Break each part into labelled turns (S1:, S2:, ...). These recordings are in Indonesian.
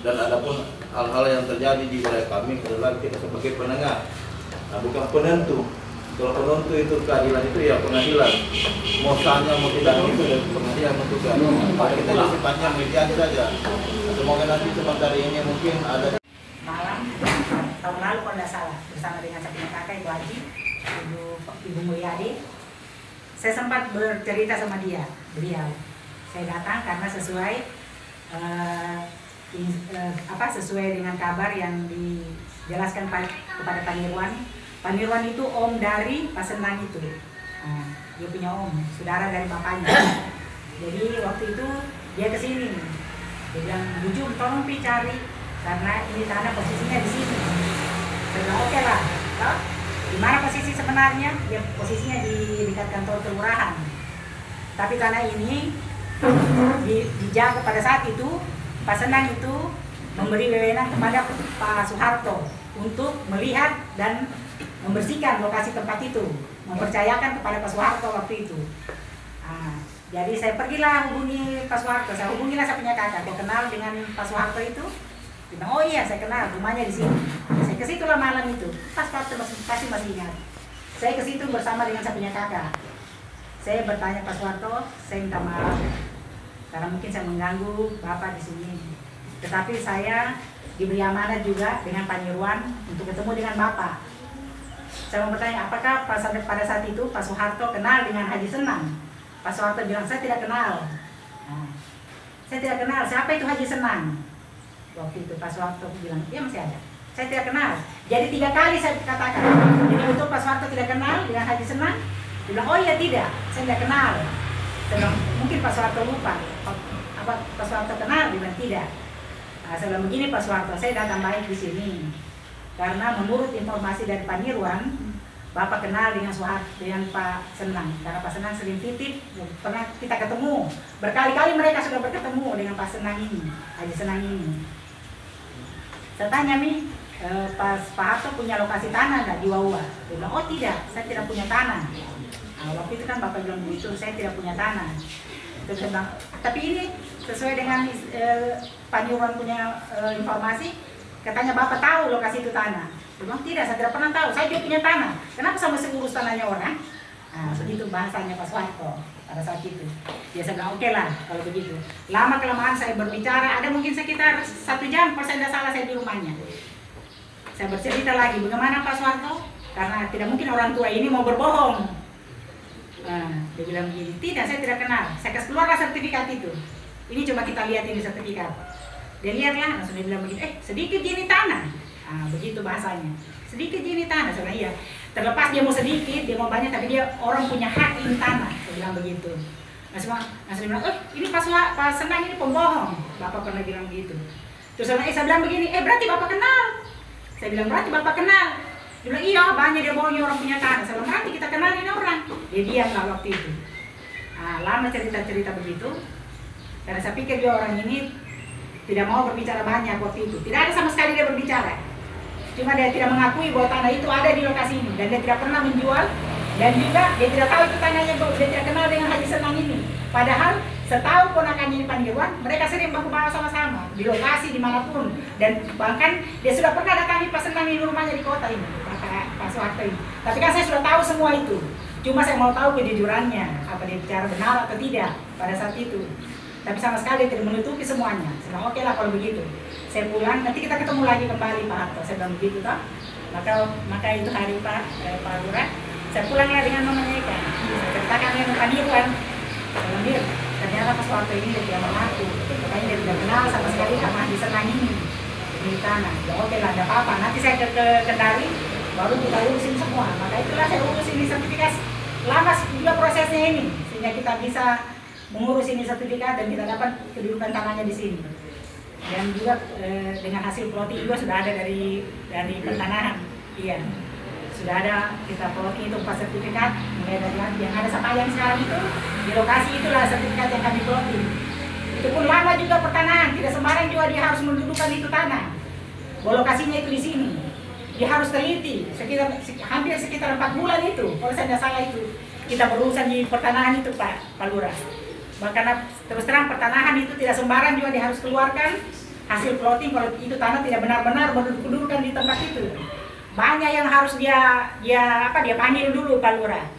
S1: Dan adapun hal-hal yang terjadi di wilayah kami adalah kita sebagai penengah, nah, bukan penentu. Kalau penentu itu keadilan itu ya pengadilan, mau sahnya mau tidak itu dan pengadilan menentukan. Kalau kita sifatnya mediasi saja. Semoga nanti sebentar ini mungkin ada
S2: malam tahun lalu kalau tidak salah bersama dengan saya punya kakak Ibu Haji, Ibu Mulyadi. Saya sempat bercerita sama beliau. Saya datang karena sesuai sesuai dengan kabar yang dijelaskan kepada Pak Nirwan. Pak Nirwan itu om dari Pak Senang itu. Dia punya om, saudara dari bapaknya. Jadi waktu itu dia ke sini. Dia bilang, "Bujum, tolong Pi cari karena ini tanah posisinya di sini." Saya bilang, "Oke lah." Di mana posisi sebenarnya? Dia posisinya di dekat kantor kelurahan. Tapi tanah ini dijaga pada saat itu Pak Senang itu memberi wewenang kepada Pak Soeharto untuk melihat dan membersihkan lokasi tempat itu, mempercayakan kepada Pak Soeharto waktu itu. Jadi saya pergilah hubungi Pak Soeharto, saya hubungilah saya punya kakak, dia kenal dengan Pak Soeharto itu. Dia bilang, "Oh iya saya kenal, rumahnya di sini." Saya ke situlah malam itu, Pak Soeharto pasti masih ingat. Saya ke situ bersama dengan saya punya kakak. Saya bertanya Pak Soeharto, saya minta maaf karena mungkin saya mengganggu Bapak di sini. Tetapi saya diberi amanah juga dengan Pak Nirwan untuk ketemu dengan Bapak. Saya mau bertanya, apakah pada saat itu Pak Soeharto kenal dengan Haji Senang? Pak Soeharto bilang, "Saya tidak kenal." Saya tidak kenal, siapa itu Haji Senang? Waktu itu Pak Soeharto bilang, "Dia masih ada." Saya tidak kenal. Jadi 3 kali saya katakan, jadi betul Pak Soeharto tidak kenal dengan Haji Senang? Dia bilang, "Oh iya tidak, saya tidak kenal." Saya bilang, "Mungkin Pak Soeharto lupa." Apa Pak Soeharto kenal? Dia bilang, "Tidak." Saya bilang, "Begini Pak Soeharto, saya datang baik di sini karena menurut informasi dari Pak Nirwan, Bapak kenal dengan Pak Senang karena Pak Senang sering titip, pernah kita ketemu berkali-kali, mereka sudah bertemu dengan Pak Senang ini, Haji Senang ini." Saya tanya, "Mi, Pak Harto punya lokasi tanah nggak di Wawa?" Dia bilang, "Oh tidak, saya tidak punya tanah." Waktu itu kan Bapak bilang begitu, saya tidak punya tanah. Terus saya bilang, "Tapi ini sesuai dengan Pak Nirwan punya informasi, katanya Bapak tahu lokasi itu tanah." Dia bilang, "Tidak, saya tidak pernah tahu, saya juga punya tanah. Kenapa sama urus tanahnya orang?" Begitu bahasanya Pak Soeharto pada saat itu. Dia bilang, "Oke lah kalau begitu." Lama kelamaan saya berbicara, ada mungkin sekitar 1 jam kalau saya tidak salah saya di rumahnya. Saya bercerita lagi, bagaimana Pak Soeharto? Karena tidak mungkin orang tua ini mau berbohong. Dia bilang begini, "Tidak, saya tidak kenal. Saya kasih keluarlah sertifikat itu. Ini coba kita lihat ini sertifikat." Dia lihatlah, langsung dia bilang begini, "Sedikit gini tanah." Begitu bahasanya. "Sedikit gini tanah." Saya bilang, "Iya. Terlepas dia mau sedikit, dia mau banyak, tapi dia orang punya hak ini tanah." Saya bilang begitu. Nah, dia bilang, "Ini Pak Senang ini pembohong." Bapak pernah bilang begitu. Terus saya bilang begini, "Berarti Bapak kenal?" Saya bilang, "Berarti Bapak kenal?" Dia bilang, "Iya, banyak dia bohongi orang punya tanah." Saya bilang, "Berarti kita kenal ini orang." Dia diam lah waktu itu. Lama cerita-cerita begitu. Karena saya pikir dia orang ini tidak mau berbicara banyak waktu itu. Tidak ada sama sekali dia berbicara. Cuma dia tidak mengakui bahwa tanah itu ada di lokasi ini. Dan dia tidak pernah menjual. Dan juga dia tidak tahu itu tanahnya, dia tidak kenal dengan Haji Senang ini. Padahal setahu ponakannya ini Pak Nirwan, mereka sering bahu-bahu sama-sama di lokasi dimanapun. Dan bahkan dia sudah pernah datangi Pak Senang di rumahnya di kota ini, Pak Soeharto ini. Tapi kan saya sudah tahu semua itu. Cuma saya mau tahu kejujurannya, apa dia bicara benar atau tidak pada saat itu. Tapi sama sekali tidak menutupi semuanya. Saya bilang, "Oke lah kalau begitu." Saya pulang, nanti kita ketemu lagi kembali Pak Harto. Saya bilang begitu toh. Maka itu hari Pak Lurah, saya pulanglah dengan mamanya Eka. Saya ceritakan dengan Pak Nirwan. Saya bilang, "Ternyata Pak Soeharto ini dia mengaku. Makanya dia tidak kenal sama sekali sama Haji Senang ini di tanah." Ya oke lah, tidak apa-apa. Nanti saya ke Kendari, baru kita urusin semua. Maka itulah saya urus ini sertifikat. Lama juga prosesnya ini, sehingga kita bisa mengurus ini sertifikat dan kita dapat kedudukan tanahnya di sini. Dan juga dengan hasil plotting juga sudah ada dari pertanahan. Iya, sudah ada kita plotting itu 4 sertifikat. Mulai dari yang ada Sapayan sekarang itu, di lokasi itulah sertifikat yang kami plotting. Itu pun lama juga pertanahan, tidak sembarang juga dia harus mendudukan itu tanah. Bahwa lokasinya itu di sini. Dia harus teliti, hampir sekitar 4 bulan itu, kalau saya tidak salah itu. Kita berurusan di pertanahan itu Pak Lurah. Karena terus terang pertanahan itu tidak sembarang juga dia harus keluarkan hasil plotting kalau itu tanah tidak benar-benar berkedudukan di tempat itu. Banyak yang harus dia panggil dulu Pak Lurah.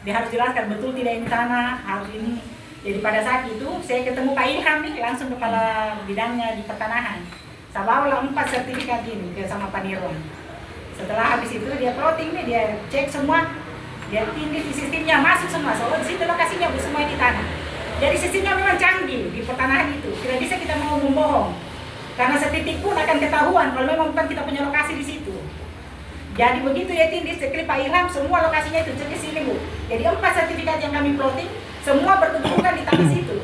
S2: Dia harus jelaskan betul tidak ini tanah, harus ini. Jadi pada saat itu saya ketemu Pak Ilham nih, langsung kepala bidangnya di pertanahan. Saya bawa 4 sertifikat ini ke sama Pak Nirwan. Setelah habis itu dia plotting nih, dia cek semua, dia tindih di sistemnya masuk semua. Soalnya di situ lokasinya semua di tanah. Jadi sistemnya memang canggih di pertanahan itu. Tidak bisa kita mau membohong. Karena setitik pun akan ketahuan kalau memang bukan kita punya lokasi di situ. Jadi begitu dia tindih, sekali Pak Ilham, semua lokasinya itu cek di sini Bu. Jadi 4 sertifikat yang kami plotting, semua berkedudukan di tanah situ.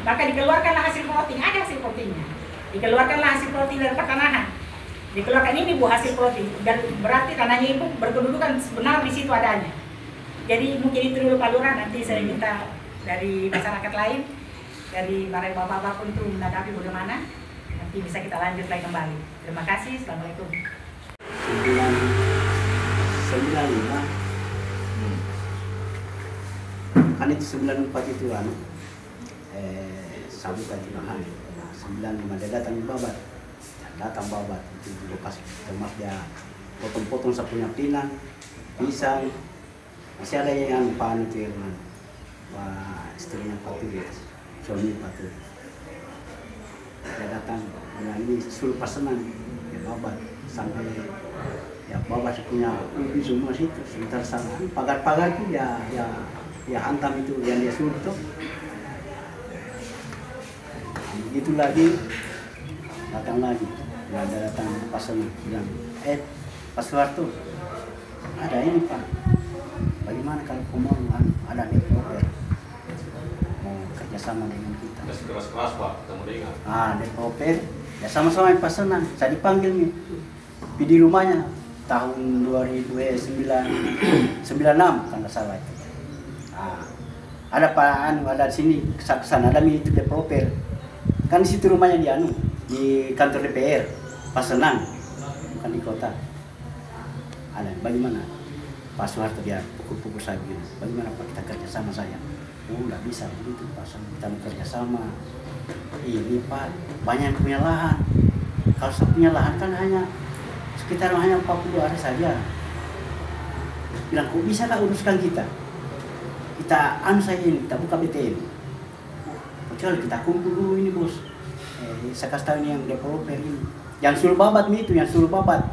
S2: Maka dikeluarkanlah hasil plotting, ada hasil plottingnya. Dikeluarkanlah hasil plotting dari pertanahan. Dikeluarkan ini Bu hasil plotting, dan berarti tanahnya Ibu berkedudukan benar di situ adanya. Jadi mungkin itu dulu Pak Lurah, nanti saya minta dari masyarakat lain, dari para bapak-bapak untuk menanggapi bagaimana. Nanti bisa kita lanjut lagi kembali. Terima kasih, Assalamualaikum.
S3: 95 kan itu 94 itu sambutan di lahan 95 dia datang babat itu di lokasi termasuk dia potong-potong sapunya pinang pisang masih ada yang pan itu yang istrinya Patu ya suami Patu dia datang bilang ini suruh pesanan dia babat sampai ya bawa punya ubi semua situ sebentar sana pagar-pagar itu ya hantam itu yang dia suruh tuh itu lagi datang lagi ya ada datang pasan bilang Pak Suharto ada ini Pak bagaimana kalau kamu ada developer mau kerjasama dengan kita
S4: keras-keras Pak kita mau dengar
S3: developer ya sama-sama pasanan saya dipanggil nih di rumahnya tahun 96 kan nggak salah itu. Ada Pak ada di sini kesana ada itu developer kan di situ rumahnya di kantor DPR Pasenang bukan di kota. Ada bagaimana Pak Soeharto dia pukul-pukul saya begini bagaimana Pak kita kerja sama saya nggak bisa begitu Pak kita mau kerja sama ini Pak banyak yang punya lahan kalau saya punya lahan kan sekitar hanya 40 hari saja. Bilang, kok bisa Kak uruskan kita saja ini, kita buka BTN. Kecuali kita kumpul dulu ini bos. Saya kasih tahu ini yang developer ini. Yang suruh babat itu, yang suruh babat.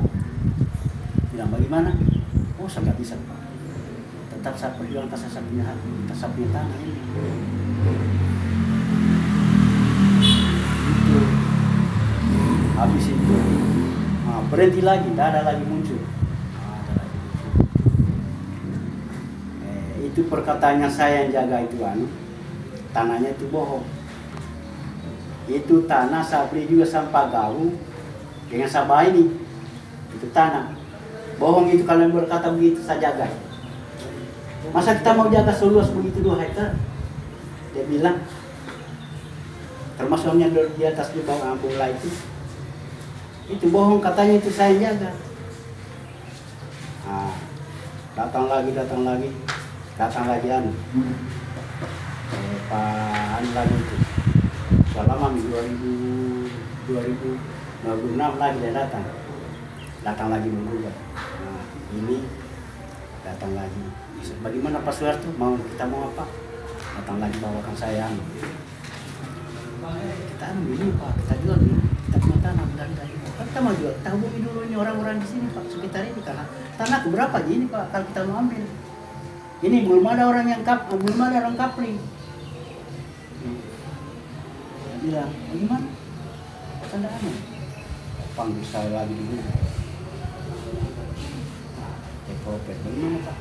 S3: Bilang, bagaimana? Oh, saya nggak bisa Pak. Tetap saya perjuangkan saya punya hak, saya punya tanah ini. Itu. Habis itu. Berhenti lagi, tidak ada lagi muncul. Itu perkataannya saya yang jaga itu tanahnya itu bohong. Itu tanah saya beli juga sampah gaung dengan sabah ini. Itu tanah. Bohong itu kalian berkata begitu saya jaga. Masa kita mau jaga seluas begitu 2 hektar? Dia bilang termasuk yang di atas di bawah Ambula itu bohong katanya itu saya jaga. Datang lagi Pak lagi itu selama 2006 lagi dia datang lagi menggugat. Ini datang lagi bagaimana Pak Soeharto kita mau apa datang lagi bawakan saya kita ini Pak kita jual ini kita punya tanah dari kita mau jual, kita hubungi dulu ini orang-orang di sini Pak, sekitar ini karena tanah berapa aja ini Pak kalau kita mau ambil. Ini belum ada orang kapling. Dia bilang, bagaimana? Tandaan. Panggil saya lagi dulu. Developer, bagaimana Pak?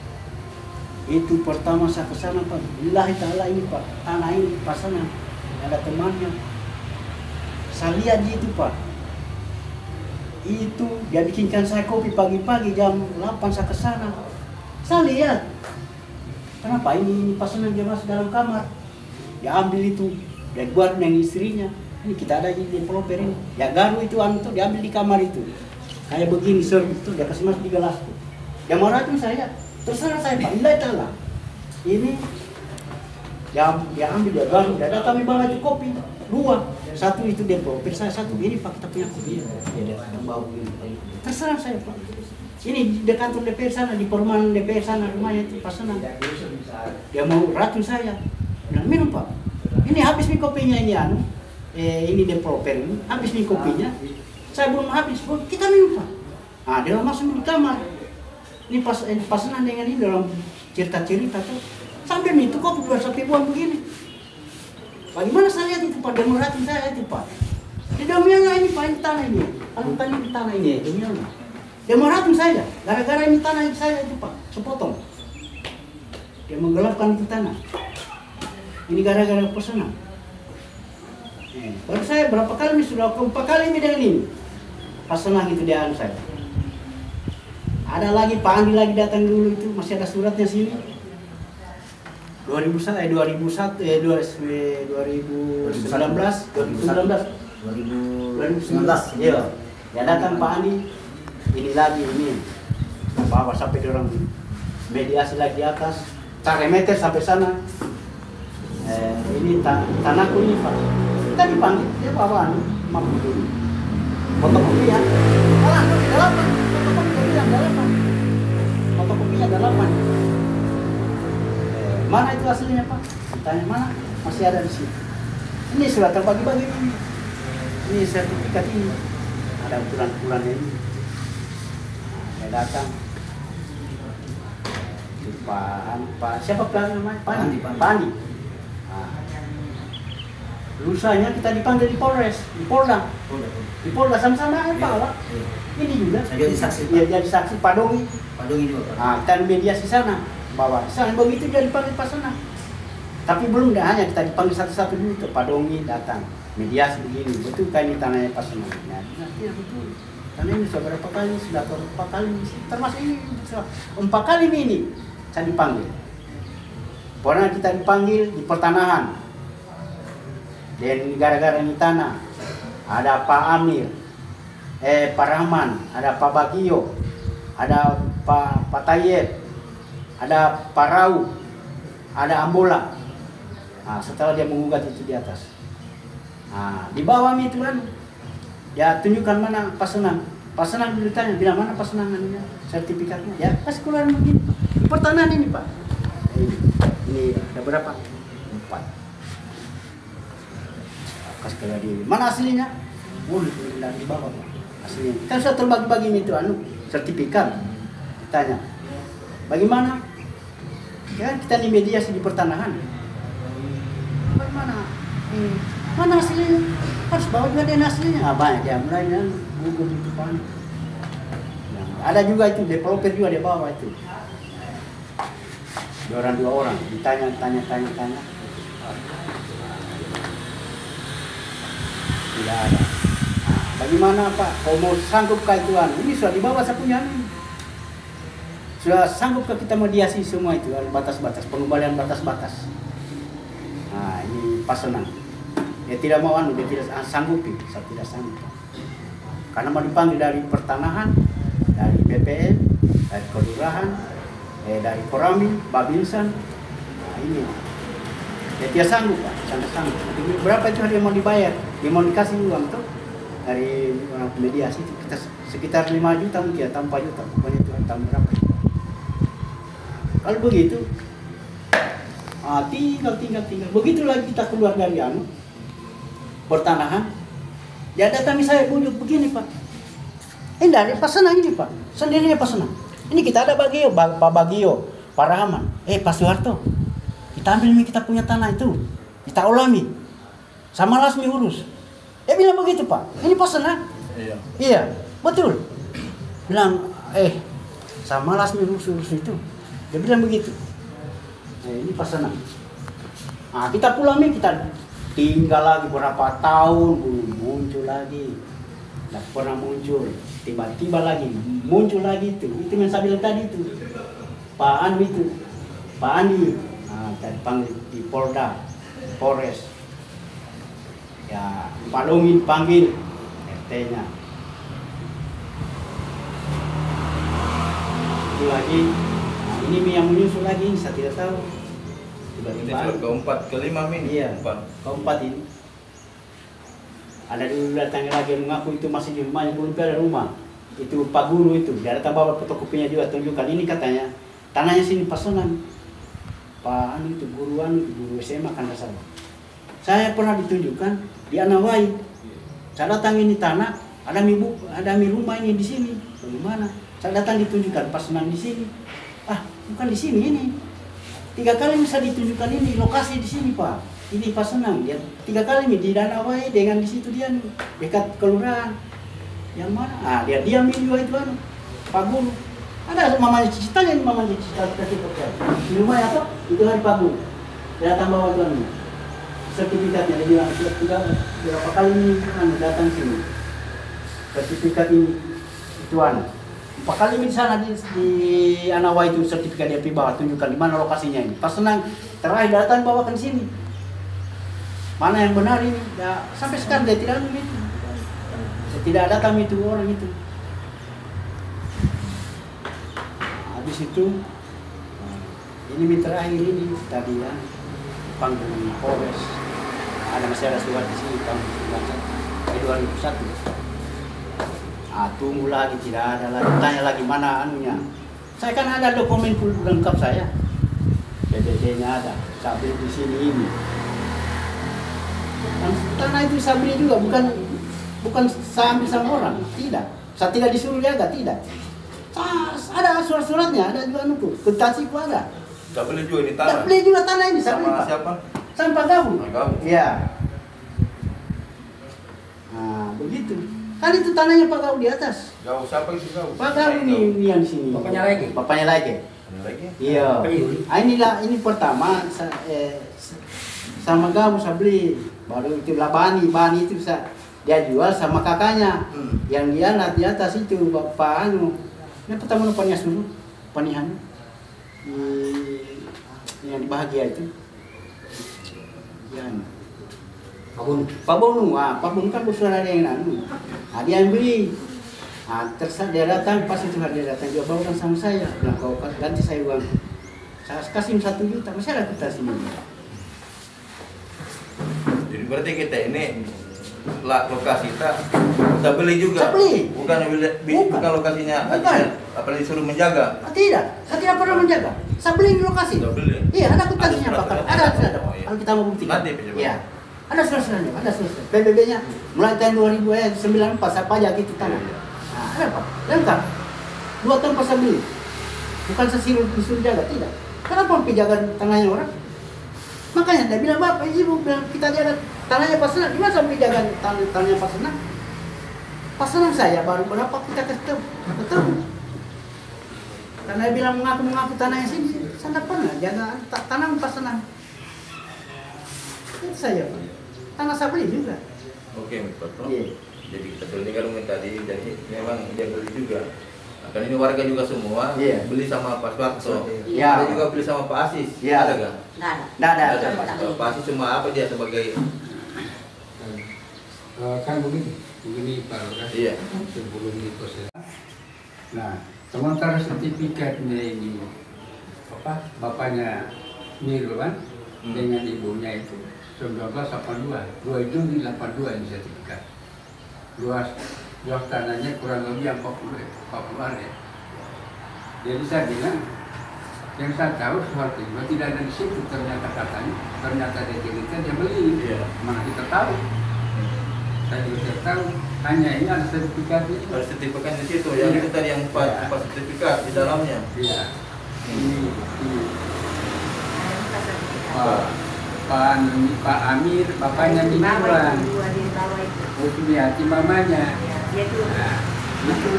S3: Itu pertama saya kesana Pak, lillahi ta'ala ini Pak, tanah ini pasangan, ada temannya. Saya lihat itu Pak. Itu dia bikinkan saya kopi pagi-pagi jam 8 saya kesana. Saya lihat kenapa ini pasangan dia masuk dalam kamar, dia ambil itu, dia buat dengan istrinya. Ini kita ada di developer ini, ya garu itu tuh diambil di kamar itu, kayak begini serb itu dia kasih masuk di gelas tuh. Dia marah tuh saya, terserah saya Pak, nilai telah. Ini dia ambil dia garu, dia datang bawa itu kopi. dua, satu itu developer saya, satu ini Pak kita punya kopi. Ya datang bawa begini. Terserah saya Pak. Ini di kantor DPR sana, di perumahan DPR sana rumahnya itu pas sana. Dia mau racun saya. Bilang minum Pak. Ini habis nih kopinya ini ini developer ini habis nih kopinya. Saya belum habis, kita minum Pak. Nah dia masuk di kamar. Ini pasangan dengan ini dalam cerita-cerita tuh. Sampai itu kopi buat sampai buang begini. Bagaimana saya lihat itu Pak, dia merhatiin saya itu Pak. Di dalamnya ini Pak, ini tanah ini. Kalau tanya di tanah ini, demikian. Dia merhatiin saya, gara-gara ini tanah saya itu Pak, sepotong. Dia menggelapkan itu tanah. Ini gara-gara pesanan. Baru saya berapa kali ini, sudah keempat kali ini dengan ini. Pesanan itu dia saya. Ada lagi Pak Andi lagi datang dulu itu, masih ada suratnya sini. 2019, iya. Ya datang Pak Andi, ini lagi ini, bawa sampai orang mediasi lagi di atas, 3 meter sampai sana. Ini tanahku ini Pak. Kita dipanggil, dia bawa mampu dulu. Fotokopi ya, dalaman, fotokopi yang dalaman, fotokopinya dalaman. Mana itu aslinya Pak? Tanya mana? Masih ada di sini. Ini sudah terbagi-bagi ini. Ini sertifikat ini. Ada ukuran-ukurannya ini. Saya datang. Pak siapa pelan namanya? Pani. Lusanya kita dipanggil di Polres, di Polda. Di Polda sama-sama Pak. Ini juga. Jadi saksi. Iya, jadi saksi Pak Dongi.
S5: juga.
S3: Kita mediasi sana. Bawa sana begitu dia dipanggil pas sana. Tapi belum dah, hanya kita dipanggil satu-satu dulu ke Pak Dongi datang mediasi begini, betul kan ini tanahnya pas sana. Iya betul. Karena ini sudah berapa kali, sudah berapa kali, termasuk ini 4 kali ini saya dipanggil. Pernah kita dipanggil di pertanahan. Dan gara-gara ini tanah ada Pak Amir, Pak Rahman, ada Pak Bagio, ada Pak Tayyib, ada Pak Rau, ada Ambola. Nah, setelah dia menggugat itu di atas. Nah, di bawah itu kan, dia tunjukkan mana pasenang. Pasenang ditanya, bilang mana pasenangannya, sertifikatnya. Ya, kasih keluar begini. Di pertanahan ini Pak. Ini ada berapa? 4. Kasih keluar di mana aslinya? Oh, di bawah Pak. Aslinya. Kan sudah terbagi-bagi itu sertifikat. Ditanya, bagaimana? Ya, kita di mediasi di pertanahan. Bagaimana? Mana hasilnya? Harus bawa juga dia hasilnya. Banyak dia mulai gugur itu Pak. Ada juga itu developer juga dia bawa itu. 2 orang ditanya. Tidak ada. Bagaimana Pak? Kau mau sanggup kaituan? Ini sudah dibawa saya punya ini. Sudah sanggup ke kita mediasi semua itu, batas-batas, pengembalian batas-batas. Nah ini pasenang. Dia tidak mau dia tidak sanggup, saya tidak sanggup. Karena mau dipanggil dari pertanahan, dari BPN, dari kelurahan, dari Koramil, Babinsan. Nah ini, dia tidak sanggup Pak, sangat sanggup. Jadi, berapa itu dia mau dibayar? Dia mau dikasih uang tuh dari orang mediasi itu kita sekitar 5 juta mungkin, atau 4 juta, pokoknya itu tahun berapa? Kalau begitu, tinggal. Begitu lagi kita keluar dari pertanahan, dia datang saya bujuk begini Pak. Ini dari pasenang ini Pak, sendirinya pasenang. Ini kita ada Bagio, Pak Bagio, Pak Rahman, Pak Soeharto. Kita ambil kita punya tanah itu, kita ulami, sama Lasmi urus. Dia bilang begitu Pak, ini pasenang. Iya, betul. Bilang, sama Lasmi urus itu. Dia bilang begitu. Ini pasangan. Nah, kita pulang kita tinggal lagi berapa tahun belum muncul lagi. Tidak pernah muncul. Tiba-tiba lagi muncul lagi itu. Itu yang saya bilang tadi itu. Pak Andi itu. Pak Andi. Nah, tadi panggil di Polda, Polres. Ya, Pak Dongi panggil RT-nya. Itu lagi. Ini yang menyusul lagi, saya tidak tahu.
S1: Ini keempat, kelima Min.
S3: Iya, keempat ini. Ada dulu datang lagi mengaku itu masih di rumahnya, belum ada rumah. Itu Pak Guru itu, dia datang bawa fotokopinya juga, tunjukkan ini katanya. Tanahnya sini pasonan. Pak itu guru SMA kan salah. Saya pernah ditunjukkan di Anawai. Saya datang ini tanah, ada mi rumah ini di sini. Bagaimana? Saya datang ditunjukkan pasonan di sini. Ah, bukan di sini ini. 3 kali bisa ditunjukkan ini lokasi di sini Pak. Ini pasonan dia 3 kali nih di Danawai dengan di situ dia nih, dekat kelurahan. Yang mana? Ah, dia diam juga itu anu. Pak Guru. Ada mamanya cicitanya ini mamanya cicita di rumah apa? Itu hari Pak Guru. Dia datang bawa tuan sertifikatnya, dia bilang sudah berapa kali ini anu datang sini. Sertifikat ini tuan. 4 kali di sana di Anawai itu sertifikat dia bawa, tunjukkan di mana lokasinya ini. Pas senang terakhir datang bawakan sini. Mana yang benar ini? Ya, sampai sekarang dia tidak begitu. Tidak datang itu orang itu. Habis itu ini terakhir ini tadi ya panggil Polres. Masih ada surat di sini tahun 2001. Tunggu lagi, tidak ada lagi. Tanya lagi mana anunya. Saya kan ada dokumen lengkap saya. PDD-nya ada. Sabri di sini ini. Dan tanah itu Sabri juga, bukan saya ambil sama orang. Tidak. Saya tidak disuruh jaga, tidak. Ada surat-suratnya, ada juga nuku. Kutasiku ada.
S1: Tidak beli juga ini tanah.
S3: Tidak beli juga tanah ini.
S1: Sama siapa?
S3: Sama Pak Gabu.
S1: Pak Gabu.
S3: Iya. Nah, begitu. Kan itu tanahnya Pak Gabu di atas.
S1: Gabu siapa itu Gabu?
S3: Pak Gabu ini yang di sini.
S5: Bapaknya lagi.
S3: Bapaknya lagi.
S1: Ada lagi?
S3: Iya. Ini pertama sama Gabu saya beli. Baru itu lah bani itu dia jual sama kakaknya. Yang dia di atas itu Bapak anu. Ini pertama lupa suruh panihan. Yang bahagia itu. Ya. Pak Bonu kan bersuara yang anu. Dia yang beli. Terus dia datang, pas itu dia datang dia bawakan sama saya. Bilang kau ganti saya uang. Saya kasih 1 juta, masih ada kertas ini.
S1: Jadi berarti kita ini lokasi kita beli juga.
S3: Saya beli.
S1: Bukan lokasinya.
S3: Bukan.
S1: Apalagi disuruh menjaga.
S3: Tidak, saya tidak pernah menjaga. Saya beli di lokasi.
S1: Sudah beli.
S3: Iya, ada kertasnya Pak. Ada.
S1: Oh, iya.
S3: Kalau kita mau buktikan.
S1: Nanti coba.
S3: Iya. Ada surat-suratnya, ada surat. PBB-nya mulai tahun 2094 saya pajak itu tanah. Nah, ada Pak, lengkap. 2 tahun pas saya beli. Bukan saya disuruh jaga, tidak. Kenapa pergi jaga tanahnya orang? Makanya dia bilang, Bapak, Ibu bilang kita jaga tanahnya pasenang. Gimana sampai jaga tanahnya pasenang? Pasenang saya baru berapa kita ketemu. Karena dia bilang mengaku tanahnya sini. Saya tidak pernah jaga tanah pasenang. Itu saya Pak. Tanah saya beli juga.
S1: Oke, Pak.
S3: Iya.
S1: Jadi kita beli kan tadi, jadi memang dia beli juga. Kan ini warga juga semua beli sama Pak Suwarto.
S3: Iya.
S1: Ada juga beli sama Pak Asis.
S3: Iya.
S1: Ada nggak?
S2: Nggak ada.
S3: Nggak ada.
S1: Pak Asis cuma apa dia sebagai?
S5: Kan begini Pak Lurah.
S1: Iya.
S5: Sebelum diproses. Nah, sementara sertifikatnya ini bapaknya Mirwan dengan ibunya itu 1982, 2 Juni 82 ini sertifikat. Luas tanahnya kurang lebih 40 ya. Jadi saya bilang, yang saya tahu soal itu tidak ada di situ ternyata katanya, ternyata dia cerita dia beli.
S1: Iya.
S5: Mana kita tahu? Saya juga tidak tahu. Hanya ini ada sertifikatnya.
S1: Ada sertifikat di situ. Yang itu tadi yang Pak sertifikat di dalamnya.
S5: Iya. Ini. Pak Amir, bapaknya Mirwan. Itu Hati mamanya. Nah, itu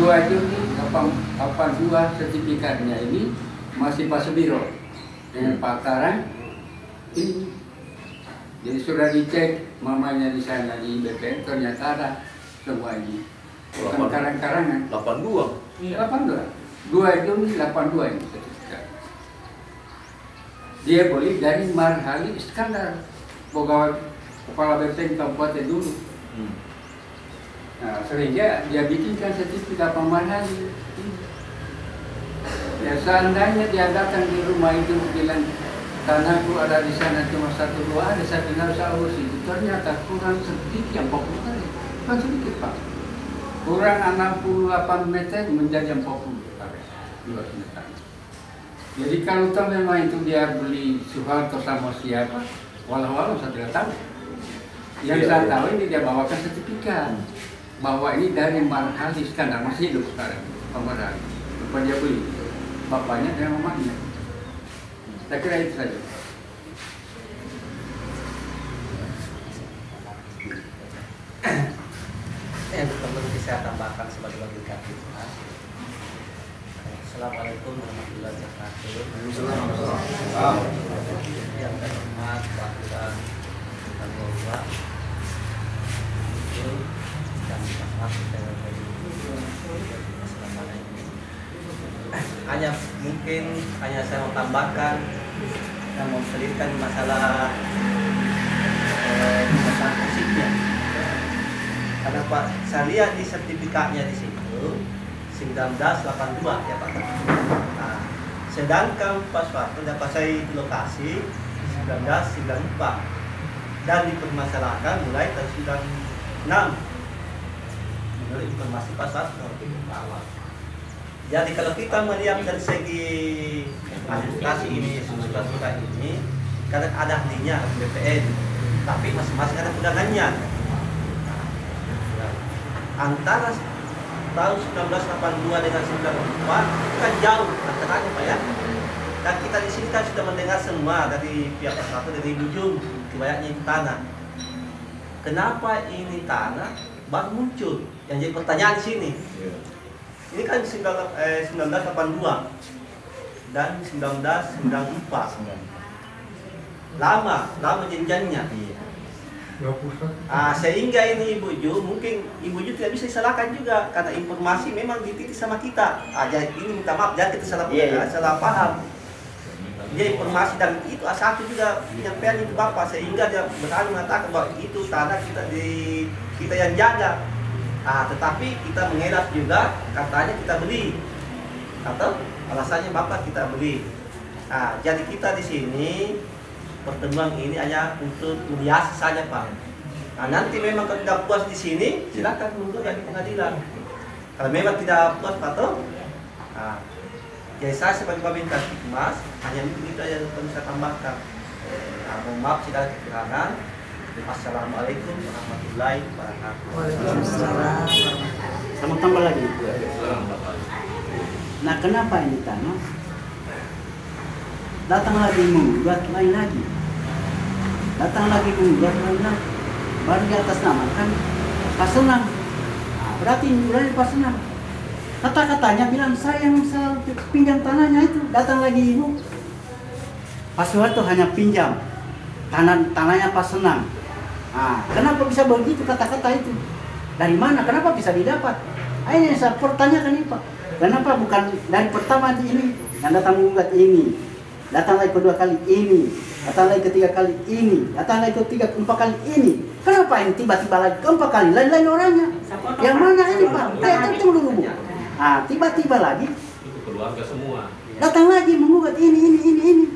S5: 2 Juni 82 sertifikatnya ini masih Pak Subiro dengan Pak Karang ini. Jadi sudah dicek mamanya di sana di BPN ternyata ada semua ini. Bukan karang-karangan.
S1: 82.
S5: 82. 2 Juni 82 ini sertifikat. Dia beli dari Marhali Iskandar, pegawai kepala BPN Kabupaten dulu. Nah, sehingga dia bikinkan sertifikat Pak Marhali. Ya seandainya dia datang di rumah itu bilang tanahku ada di sana cuma 1-2 ada, saya dengar saya urus itu, ternyata kurang sedikit yang 40 kali, bukan sedikit Pak, kurang 68 meter menjadi 40 kali luas meter. Jadi kalau toh memang itu dia beli Soeharto sama siapa, walau-walau saya tidak tahu. Yang saya tahu ini dia bawakan sertifikat bahwa ini dari Marhali Iskandar, masih hidup sekarang Marhali, lupa dia beli bapaknya dan mamanya. Saya kira itu saja.
S6: Yang perlu saya tambahkan sebagai wakil kapitra. Assalamualaikum warahmatullahi wabarakatuh. Yang terhormat Wakil Anggota itu dan hanya saya mau tambahkan dan mau selitkan masalah musiknya. Karena Pak, saya lihat di sertifikatnya di situ 1982 ya Pak. Nah, sedangkan Pak Soeharto dapat saya di lokasi 1994 dan dipermasalahkan mulai tahun 96 menurut informasi Pak Soeharto. Jadi kalau kita melihat dari segi administrasi ini, surat-surat ini, karena ada ahlinya BPN, tapi masing-masing ada pegangannya. Antara tahun 1982 dengan 1994 kan jauh antaranya Pak ya. Dan kita di sini kan sudah mendengar semua dari pihak Pak Soeharto, dari ujung kebayaknya itu tanah. Kenapa ini tanah baru muncul? Yang jadi pertanyaan di sini. Ini kan 1982 dan 1994. Lama jenjangnya. Sehingga ini Ibu Ju, mungkin Ibu Ju tidak bisa disalahkan juga karena informasi memang dititik sama kita. Jadi ini minta maaf, jangan kita salah paham. Dia informasi dan itu A1 juga penyampaian itu Bapak, sehingga dia berani mengatakan bahwa itu tanah kita yang jaga. Tetapi kita mengelak juga, katanya kita beli, atau alasannya Bapak kita beli. Jadi kita di sini pertemuan ini hanya untuk mediasi saja Pak. Nanti memang kalau tidak puas di sini, silakan mundur di pengadilan. Kalau memang tidak puas Pak toh, jadi saya sebagai Babinkas Mas hanya begitu aja yang bisa tambahkan. Mohon maaf segala kekurangan. Assalamualaikum warahmatullahi wabarakatuh.
S3: Waalaikumsalam. Sama tambah lagi. Nah, kenapa ini tanah? Datang lagi menggugat lain lagi. Datang lagi menggugat lain lagi. Baru di atas nama kan Pak Senang. Berarti ini Pak Senang. Kata-katanya bilang saya yang pinjam tanahnya itu. Datang lagi ibu. Pak Soeharto hanya pinjam tanahnya Pak Senang. Kenapa bisa begitu kata-kata itu? Dari mana? Kenapa bisa didapat? Ini yang saya pertanyakan ini Pak. Kenapa bukan dari pertama ini yang datang menggugat ini, datang lagi kedua kali ini, datang lagi ketiga kali ini, datang lagi ketiga keempat kali ini? Kenapa ini tiba-tiba lagi keempat kali lain-lain orangnya? Yang mana ini Pak? Tunggu dulu Bu. Tiba-tiba lagi
S4: Itu keluarga semua.
S3: datang lagi menggugat ini.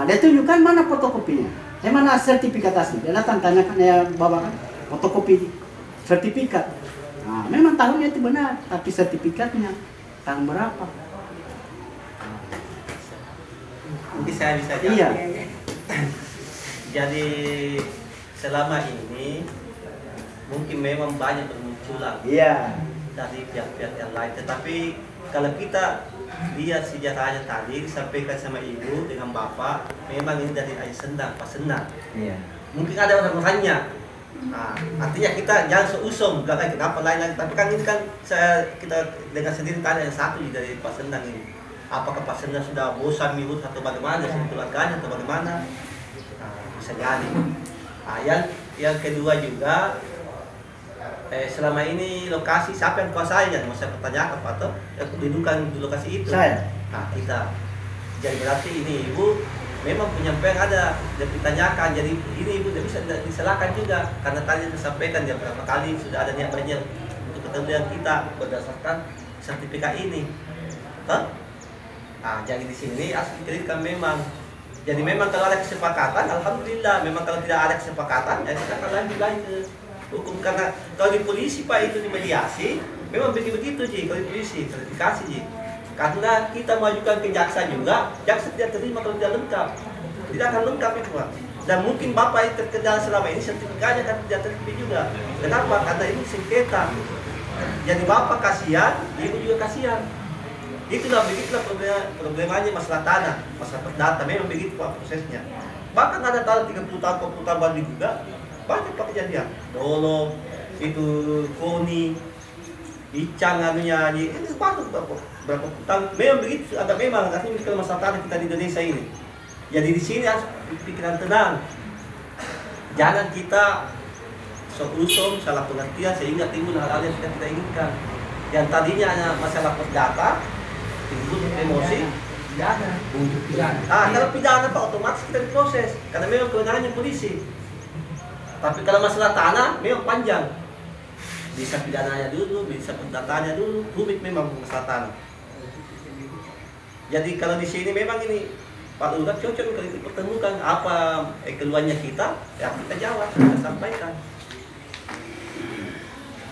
S3: Dia tunjukkan mana fotokopinya. Mana sertifikat asli? Dia datang tanyakan, ya bawa kan fotokopi sertifikat. Memang tahunnya itu benar, tapi sertifikatnya tahun berapa?
S6: Mungkin saya bisa jawab.
S3: Iya.
S6: Jadi selama ini mungkin memang banyak bermunculan dari pihak-pihak yang lain. Tetapi kalau kita lihat sejarahnya tadi disampaikan sama Ibu dengan Bapak, memang ini dari Ayah Sendang, Pak Senang. Mungkin ada orang-orangnya. Artinya kita jangan seusung, kenapa lain-lain. Tapi kan ini kan kita dengan sendiri tadi yang satu dari Pak Senang ini. Apakah Pak Senang sudah bosan mengurus atau bagaimana, keluarganya atau bagaimana? Bisa jadi. Yang kedua juga, selama ini lokasi siapa yang kuasai yang mau saya pertanyakan Pak Toh? Yang kedudukan di lokasi itu.
S3: Saya.
S6: Kita. Jadi berarti ini Ibu memang penyampaian ada dan ditanyakan. Jadi ini Ibu tidak bisa disalahkan juga karena tadi disampaikan dia berapa kali sudah ada niat banyak untuk ketemu dengan kita berdasarkan sertifikat ini. Toh? Jadi di sini asli kredit kan memang Jadi memang kalau ada kesepakatan, alhamdulillah. Memang kalau tidak ada kesepakatan, ya kita akan lanjut lagi ke hukum. Karena kalau di polisi Pak itu di mediasi, memang begitu Ji. Kalau di polisi klarifikasi Ji. Karena kita mengajukan ke jaksa juga, jaksa tidak terima kalau tidak lengkap. Tidak akan lengkap itu Pak. Dan mungkin Bapak yang terkendala selama ini sertifikatnya kan tidak terpilih juga. Kenapa? Karena ini sengketa. Jadi Bapak kasihan, Ibu juga kasihan. Begitulah problemanya masalah tanah, masalah perdata. Memang begitu Pak prosesnya. Bahkan ada tanah 30 tahun, 40 tahun baru juga. Banyak Pak kejadian. Dolong, itu Koni, Icang anunya, ini banyak berapa tahun. Memang begitu, ada memang. Artinya kalau masalah tanah kita di Indonesia ini. Jadi di sini harus pikiran tenang. Jangan kita sok-usum, salah pengertian sehingga timbul hal-hal yang kita tidak inginkan. Yang tadinya hanya masalah perdata, timbul emosi, pidana.
S5: Untuk pidana.
S6: Kalau pidana Pak otomatis kita diproses karena memang kewenangannya polisi. Tapi kalau masalah tanah memang panjang. Bisa pidananya dulu, bisa perdatanya dulu, rumit memang masalah tanah. Jadi kalau di sini memang ini Pak Lurah cocok kalau dipertemukan apa keluhannya kita, ya kita jawab, kita sampaikan.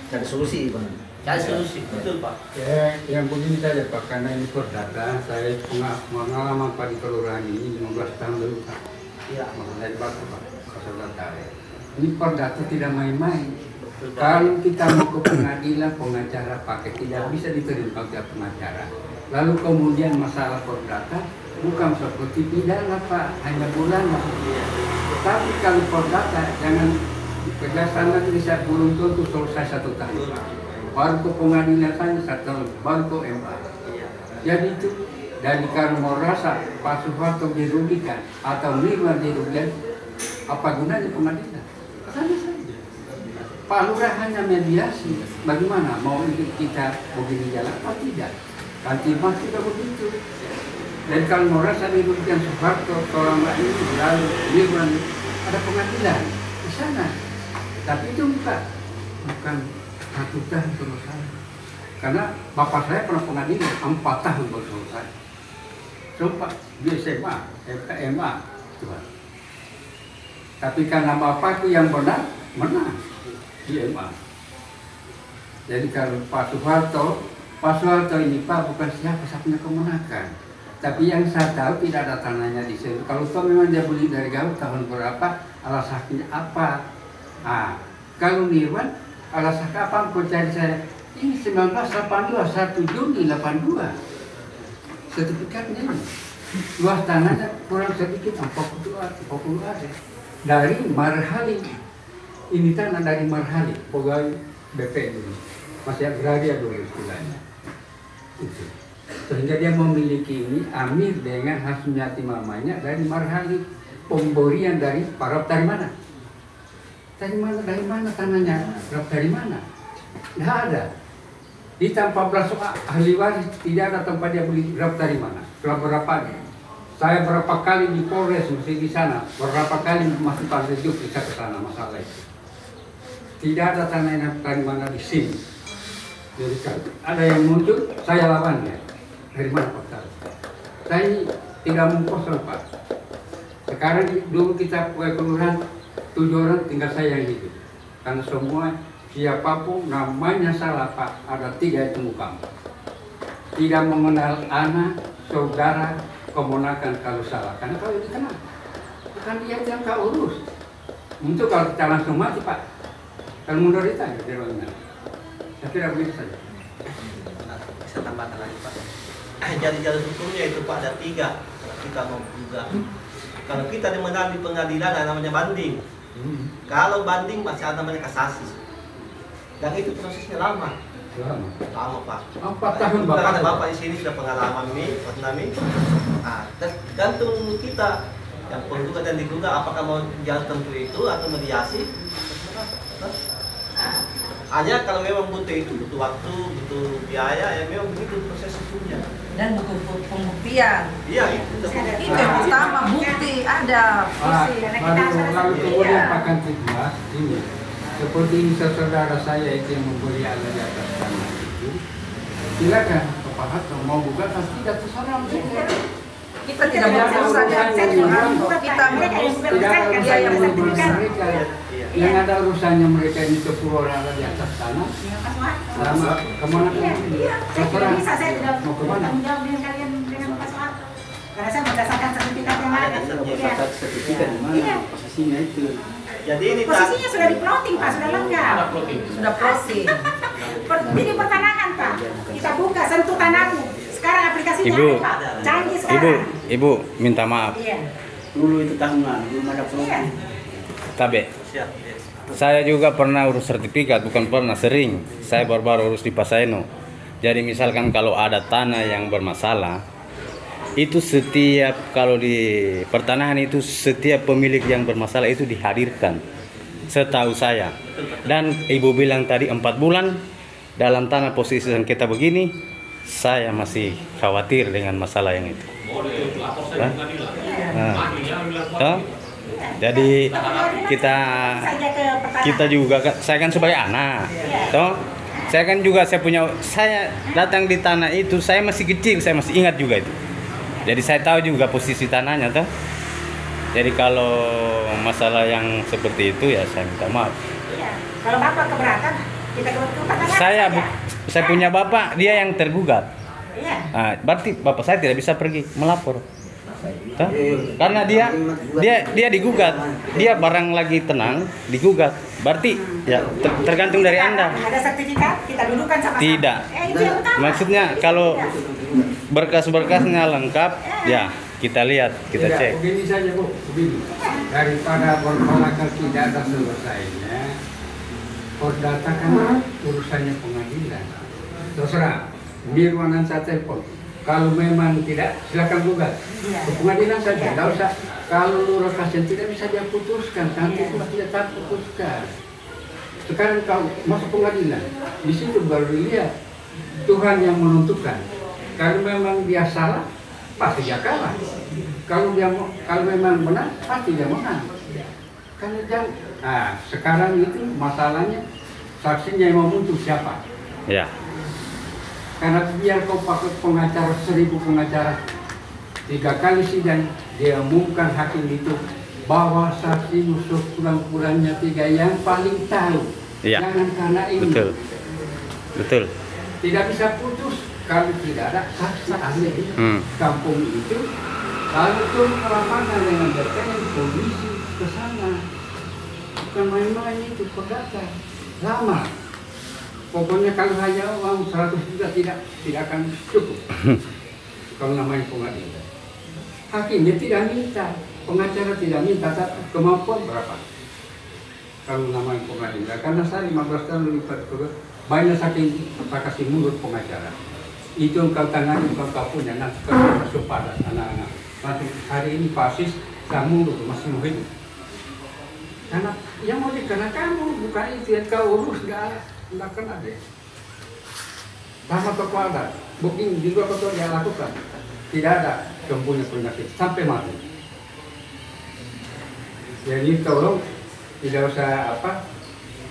S7: Cari solusi Bang.
S6: Cari solusi, betul Pak.
S5: Ya, yang begini saja Pak, karena ini perdata, saya pengalaman Pak di kelurahan ini 15 tahun dulu Pak.
S7: Iya.
S5: Mengenai Bapak Pak, Kasablanca. Ini perdata tidak main-main. Kalau kita mau ke pengadilan, pengacara pakai tidak bisa diterima oleh pengacara. Lalu kemudian masalah perdata bukan seperti pidana Pak, hanya bulanan. Tapi kalau perdata jangan kerjasama bisa belum tentu selesai 1 tahun Pak. Baru ke pengadilan saja 1 tahun, baru ke MA. Jadi itu dari kalau mau rasa Pak Soeharto dirugikan atau Mirwan dirugikan, apa gunanya pengadilan? Sana saja. Pak Lurah hanya mediasi. Bagaimana mau kita begini jalan atau tidak? Kanti Mas tidak begitu. Dan kalau mau rasa dirugikan Soeharto, kalau nggak ini lalu Mirwan ada pengadilan di sana. Tapi itu bukan 1 tahun selesai. Karena bapak saya pernah pengadilan 4 tahun baru selesai. Sumpah di SMA, FKMA, Tuhan. Tapi karena bapakku yang benar, menang di MA. Jadi kalau Pak Soeharto ini Pak bukan siapa punya kemenakan. Tapi yang saya tahu tidak ada tanahnya di sini. Kalau toh memang dia beli dari Garut tahun berapa, alasannya apa? Kalau Nirwan, alasan kapan kau cari saya? Ini 1982, 1 Juni 82. Sertifikatnya ini. Luas tanahnya kurang sedikit 40 ada. Dari Marhali. Ini tanah dari Marhali, pegawai BP dulu. Masih agraria dulu istilahnya. Itu. Sehingga dia memiliki ini Amir dengan Hasmiati mamanya dari Marhali. Pemberian dari Pak dari mana? Dari mana tanahnya? Dari mana? Tidak ada. Di tanpa 14 ahli waris tidak ada tempat dia beli dari mana? Berapa? Saya berapa kali di Polres mesti di sana, berapa kali masih Pandejuk bisa ke sana masalah itu. Tidak ada tanah yang dari mana di sini. Jadi ada yang muncul, saya lawan ya. Dari mana Pak? Saya ini tidak mengkosong Pak. Sekarang dulu kita kelurahan 7 orang, tinggal saya yang hidup. Karena semua siapapun namanya salah Pak, ada 3 itu muka. Tidak mengenal anak, saudara, keponakan kalau salah. Karena kalau dikenal, bukan dia yang kau urus. Untuk kalau kita langsung mati Pak, kalau mundur ditanya di ruangnya. Saya kira begitu saja.
S6: Bisa tambahkan lagi Pak. Jadi jalur hukumnya itu Pak ada 3. Kalau kita mau juga. Kalau kita dimenang di pengadilan ada namanya banding. Kalau banding masih ada namanya kasasi. Dan itu prosesnya lama. Lama Pak.
S5: 4 tahun
S6: Bapak. Bapak di sini sudah pengalaman nih, Nami. Tergantung kita yang penggugat dan digugat apakah mau jalan tentu itu atau mediasi. Hanya kalau memang butuh itu, butuh waktu, butuh biaya, ya memang begitu proses hukumnya.
S8: Dan butuh pembuktian.
S6: Iya, itu
S8: yang utama, bukti ada.
S5: Lalu kemudian Pak Kantipmas ini, seperti ini saudara saya itu yang memberi alat di atas tanah itu, silakan Pak Hatta mau buka, tidak terserah saja.
S8: Kita tidak mau urusan yang
S2: saya tidak mau buka
S8: kita
S2: mereka yang buka
S5: Tidak ada
S2: kan
S8: dia yang
S5: urusannya
S8: bukan
S5: dengan
S8: sertifikat.
S5: mereka. Yang ada urusannya mereka ini 10 orang di atas sana. Selama kemana
S2: Iya, iya. Saya tidak
S5: terserah.
S2: bisa, saya tidak
S5: Mau kemana?
S2: tanggung jawab dengan kalian dengan Pak Soeharto. Karena saya berdasarkan sertifikat yang ada. Iya.
S3: sertifikat di mana
S2: Iya.
S3: posisinya itu.
S6: Jadi ini
S2: Posisinya sudah di plotting Pak, sudah lengkap.
S8: Sudah plotting.
S2: Ini pertanahan Pak. Kita buka sentuh tanahmu. Sekarang aplikasinya
S7: Ibu.
S2: ada Pak. Canggih sekarang.
S7: Ibu minta maaf.
S2: Iya.
S3: Dulu itu tahunan, belum ada
S2: Iya.
S3: peluang.
S7: Tabe.
S6: siap.
S7: Saya juga pernah urus sertifikat, bukan pernah, sering. Saya baru-baru urus di Paseno. Jadi misalkan kalau ada tanah yang bermasalah, itu setiap kalau di pertanahan itu setiap pemilik yang bermasalah itu dihadirkan. Setahu saya. Dan ibu bilang tadi 4 bulan dalam tanah posisi sengketa begini, saya masih khawatir dengan masalah yang itu.
S4: Boleh lapor saya
S7: Hah?
S4: ke pengadilan.
S7: Nah.
S4: Mati ya, bilang
S7: Toh? Jadi kita
S2: Saja ke pertanahan.
S7: kita juga saya kan sebagai anak, toh saya kan juga saya datang di tanah itu saya masih kecil, saya masih ingat juga itu. Jadi saya tahu juga posisi tanahnya, toh. Jadi kalau masalah yang seperti itu ya saya minta maaf.
S2: Iya. Kalau Bapak keberatan, kita ke pertanahan.
S7: Saya punya bapak, dia yang tergugat.
S2: Iya.
S7: Nah, berarti bapak saya tidak bisa pergi melapor. Toh? Karena dia digugat, dia barang lagi tenang digugat, berarti ya tergantung dari Anda.
S2: Ada sertifikat, kita dudukan sama-sama.
S7: Tidak.
S2: Itu yang utama.
S7: Maksudnya kalau berkas-berkasnya lengkap, ya kita lihat, kita
S5: Tidak,
S7: cek.
S5: begini saja Bu, begini. Daripada berkolakal tidak ada selesainya, datakan urusannya pengadilan. Terserah, Nirwana saya telepon. Kalau memang tidak, silakan gugat ke pengadilan saja. Tidak usah. Kalau lurah kasihan tidak bisa dia putuskan, nanti itu tidak tak putuskan. Sekarang kau masuk pengadilan, di situ baru dilihat Tuhan yang menentukan. Kalau memang dia salah, pasti dia kalah. Kalau memang benar, pasti dia menang. Karena jangan. Nah, sekarang itu masalahnya saksinya yang mau muncul siapa?
S7: Ya.
S5: Karena biar kau pakai pengacara 1000 pengacara 3 kali sidang, dia umumkan hakim itu bahwa saksi musuh kurang-kurangnya 3 yang paling tahu.
S7: Iya.
S5: Jangan karena ini.
S7: Betul. Betul.
S5: Tidak bisa putus kalau tidak ada saksi ahli di kampung itu. Lalu turun ke lapangan dengan bertanya polisi ke sana. Bukan main-main itu perdata. Lama. Pokoknya kalau hanya uang 100 juta tidak akan cukup. Kalau namanya pengadilan. Hakimnya tidak minta, pengacara tidak minta, tapi kemampuan berapa? Kalau namanya pengadilan, karena saya 15 tahun lipat banyak saking tak kasih mulut pengacara. Itu engkau tangani, engkau punya, nanti kau masuk pada anak-anak. Nanti hari ini pasis, kamu masih mau hidup. Karena yang mau karena kamu, bukan itu yang kau urus, tidak akan ada. Sama kekuatan, booking juga betul dia lakukan. Tidak ada yang punya penyakit sampai mati. Jadi tolong tidak usah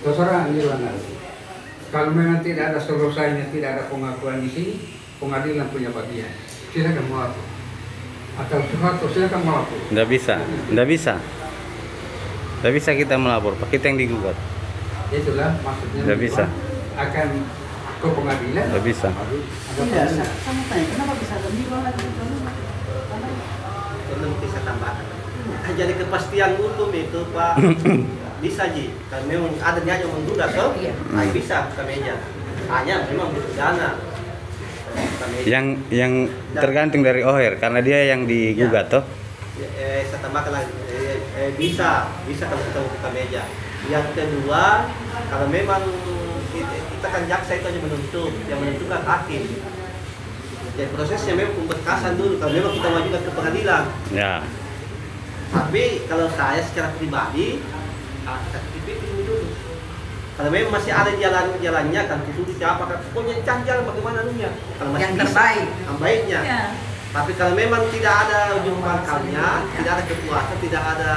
S5: terserah Nirwana. Kalau memang tidak ada selesainya, tidak ada pengakuan di sini, pengadilan punya bagian. Silakan melapor. Atau Soeharto silakan melapor.
S7: Tidak bisa kita melapor, Pak. Kita yang digugat.
S5: Itulah maksudnya.
S7: Tidak bisa.
S5: Akan ke pengadilan.
S7: Tidak bisa.
S3: Iya, sama tanya, kenapa bisa ada Nirwana lagi?
S6: Perlu bisa tambahkan. Jadi kepastian hukum itu Pak bisa Ji. Kalau memang ada niat yang menggugat toh, bisa ke meja. Hanya memang butuh dana.
S7: Yang tergantung dari Oher, karena dia yang digugat, toh.
S6: Saya tambahkan lagi, bisa kalau kita buka meja. Yang kedua, kalau memang kita kan jaksa itu hanya menuntut, yang menentukan hakim. Jadi prosesnya memang pemberkasan dulu, kalau memang kita wajukan ke pengadilan.
S7: Ya.
S6: Tapi kalau saya secara pribadi, kita pilih dulu. Kalau memang masih ada jalannya kan disuruh siapa kan, pokoknya jalan bagaimana anunya. Kalau masih
S8: Yang
S6: bisa,
S8: terbaik.
S6: yang baiknya.
S8: Ya.
S6: Tapi kalau memang tidak ada ujung pangkalnya, tidak ada kekuasaan, tidak ada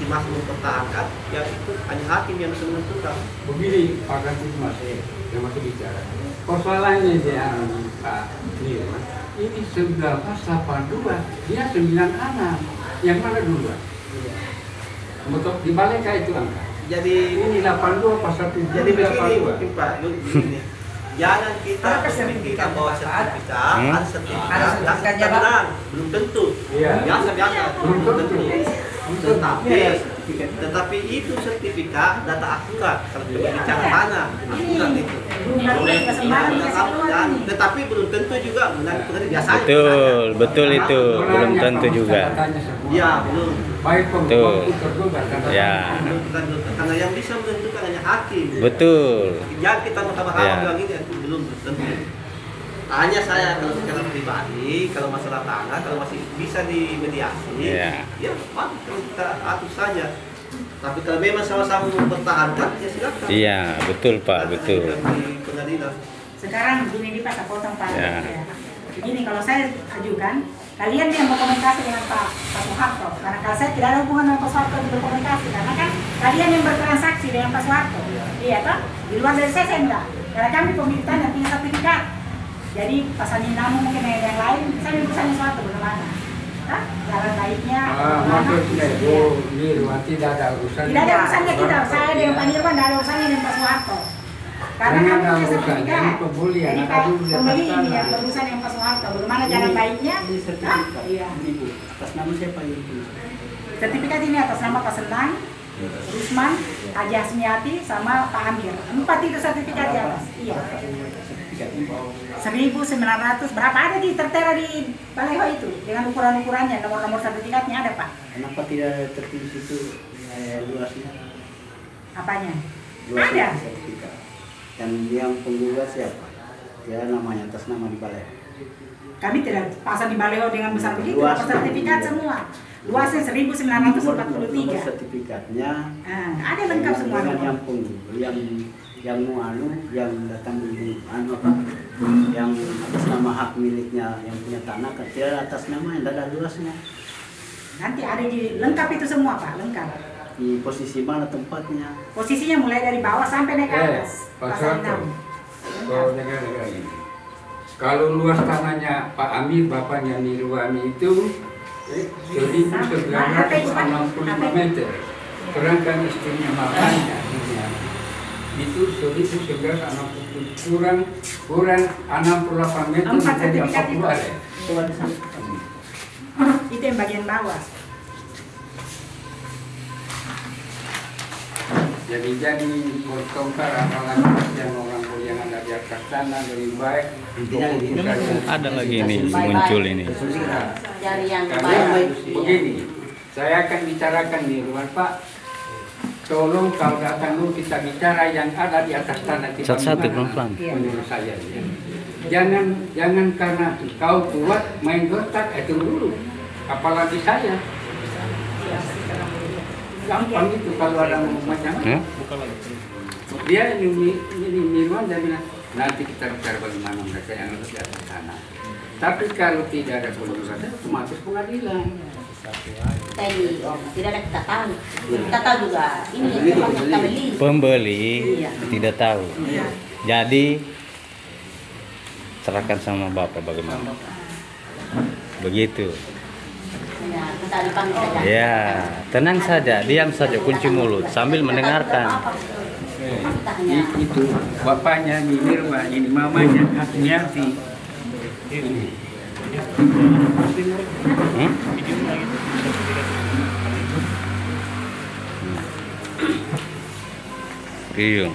S6: masih mempertahankan, ya itu hanya hakim yang bisa menentukan.
S5: Begini Pak Kanti masih bicara. Persoalannya dia Pak Nirwan, ini 1982, dia 96. Yang mana duluan? Untuk dibalik kayak itu angka.
S6: Jadi
S5: Ini 82 pasal 7.
S6: jadi begini Pak, begini. Jangan kita berpikirkan bahwa sertifikat ada sertifikat yang terkenal, belum tentu.
S5: Iya.
S6: Biasa
S5: Belum
S6: belum
S5: tentu.
S6: tentu. Tetapi itu sertifikat data akurat. Kalau kita bicara tanah akurat itu. Tetapi belum tentu juga menang biasanya.
S7: Betul itu, belum tentu juga.
S6: Iya, belum.
S5: Baik
S7: Betul.
S5: komputer juga kan.
S7: Ya,
S6: Karena yang bisa menentukan hanya hakim.
S7: betul.
S6: Jangan kita mahkamah
S7: Ya.
S6: bilang ini itu belum tentu. Hanya saya kalau secara pribadi, kalau masalah tanah, kalau masih bisa dimediasi,
S7: Ya.
S6: ya mari kita atur saja. Tapi kalau memang sama-sama mempertahankan, ya silakan.
S7: Iya, betul Pak, betul.
S6: Di pengadilan.
S2: Sekarang begini nih Pak, saya potong Pak.
S7: Ya.
S2: Begini, kalau saya ajukan, kalian yang berkomunikasi dengan Pak Soeharto. Karena kalau saya tidak ada hubungan dengan Pak Soeharto untuk berkomunikasi, karena kan kalian yang bertransaksi dengan Pak Soeharto. Iya toh? Di luar dari saya enggak. Karena kami pemerintahan yang punya sertifikat. Jadi pasal Ninamu mungkin yang lain, saya urusannya Soeharto bagaimana? Hah? Jalan baiknya.
S5: Maksudnya Bu Nirwan tidak ada urusan.
S2: Tidak ada urusannya kita. Saya dengan Pak Nirwan tidak ada urusannya dengan Pak Soeharto. Karena
S5: Karena
S2: kami
S5: ada
S2: punya
S5: urusannya,
S2: sertifikat.
S5: ini pembulian,
S2: Jadi
S5: ada
S2: Pak
S5: dulu di atas
S2: pembeli ini
S5: tanah.
S2: yang berurusan dengan Pak Soeharto. Bagaimana jalan baiknya?
S3: Ini
S2: Hah?
S3: sertifikat.
S2: Iya.
S3: Ini Bu, atas nama siapa ini?
S2: Sertifikat ini atas nama Pak Senang, Rusman, Haji Hasmiati, sama Pak Amir. 4 itu sertifikat di atas. Iya.
S3: Sertifikat ini.
S2: 1.900 berapa ada di tertera di baleho itu dengan ukuran-ukurannya, nomor-nomor sertifikatnya ada Pak.
S3: Kenapa tidak tertulis itu luasnya?
S2: Apanya?
S3: Luasnya
S2: Ada.
S3: sertifikat. Dan yang penggugat siapa? Dia namanya atas nama di balai.
S2: Kami tidak pasang di baleho dengan besar begitu,
S3: Luas.
S2: dapat sertifikat semua. Luasnya
S3: Nomor
S2: 1.943.
S3: sertifikatnya.
S2: Ada lengkap semua.
S3: Dengan yang
S2: nomor.
S3: penggugat, yang yang datang di apa? Yang atas nama hak miliknya, yang punya tanah, tidak atas nama yang ada luasnya.
S2: Nanti ada di lengkap itu semua Pak, lengkap.
S3: Di posisi mana tempatnya?
S2: Posisinya mulai dari bawah sampai naik ke atas.
S5: Pak
S2: Pasal
S5: Soeharto,
S2: 6.
S5: kalau dengar ini, kalau luas tanahnya Pak Amir, bapaknya Nirwani itu 1965 meter. Sedangkan istrinya makanya itu 1960 kurang 68 meter
S2: Empat
S5: menjadi
S2: sertifikat
S5: 40
S2: itu.
S5: area.
S3: Coba disampaikan.
S2: Itu yang bagian bawah.
S5: Jadi bertongkar apalagi yang orang yang ada di atas sana lebih baik untuk urusan.
S7: Ada lagi ini muncul ini.
S8: Cari yang
S5: Karena
S8: baik.
S5: begini, saya akan bicarakan nih, Ruan Pak. Tolong kalau datang dulu kita bicara yang ada di atas tanah.
S7: Satu-satu, pelan-pelan.
S5: Menurut saya. Ya. Jangan karena kau kuat main gertak itu dulu. Apalagi saya. Gampang itu kalau ada macam
S7: Ya?
S5: dia ini Nirwan dia bilang nanti kita bicara bagaimana mereka yang harus di atas sana. Tapi kalau tidak ada penjelasan, otomatis pengadilan.
S8: Kita ini tidak ada kita tahu. Kita tahu juga ini memang kita beli.
S7: Pembeli
S8: Iya.
S7: tidak tahu. Jadi serahkan sama Bapak bagaimana. Begitu.
S8: Ya, kita dipanggil saja.
S7: Ya, tenang saja, diam saja, kunci mulut sambil mendengarkan.
S8: Kita hanya
S5: Itu bapaknya Nirwan, ini mamanya Hasmiati.
S7: Hmm? Iya.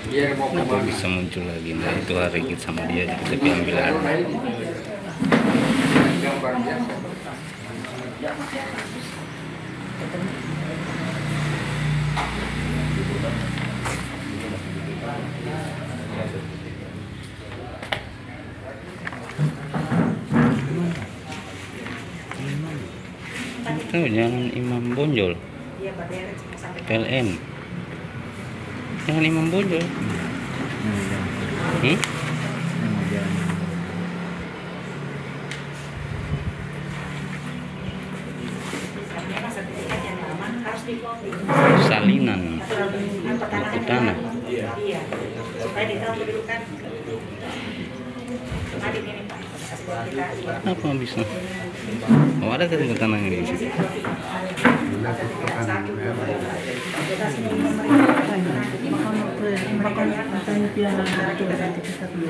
S5: Biar mau
S7: Apa
S5: kemana?
S7: bisa muncul lagi? Nah, itu hari kita sama dia kita ambil
S5: Yang
S7: lagi.
S5: luar biasa.
S7: Tuh, jangan Imam Bonjol,
S2: Iya berderet sampai
S7: PLN. Jangan Imam Bonjol. Hmm?
S2: memang sertifikat yang aman harus dikopi.
S7: salinan
S2: pertanahan
S7: buku tanah.
S2: Iya. Supaya di tahu kedudukan. Kemarin ini Pak, kasih buat kita. Iya.
S7: Apa bisa? Oh, ada kedudukan tanahnya di situ.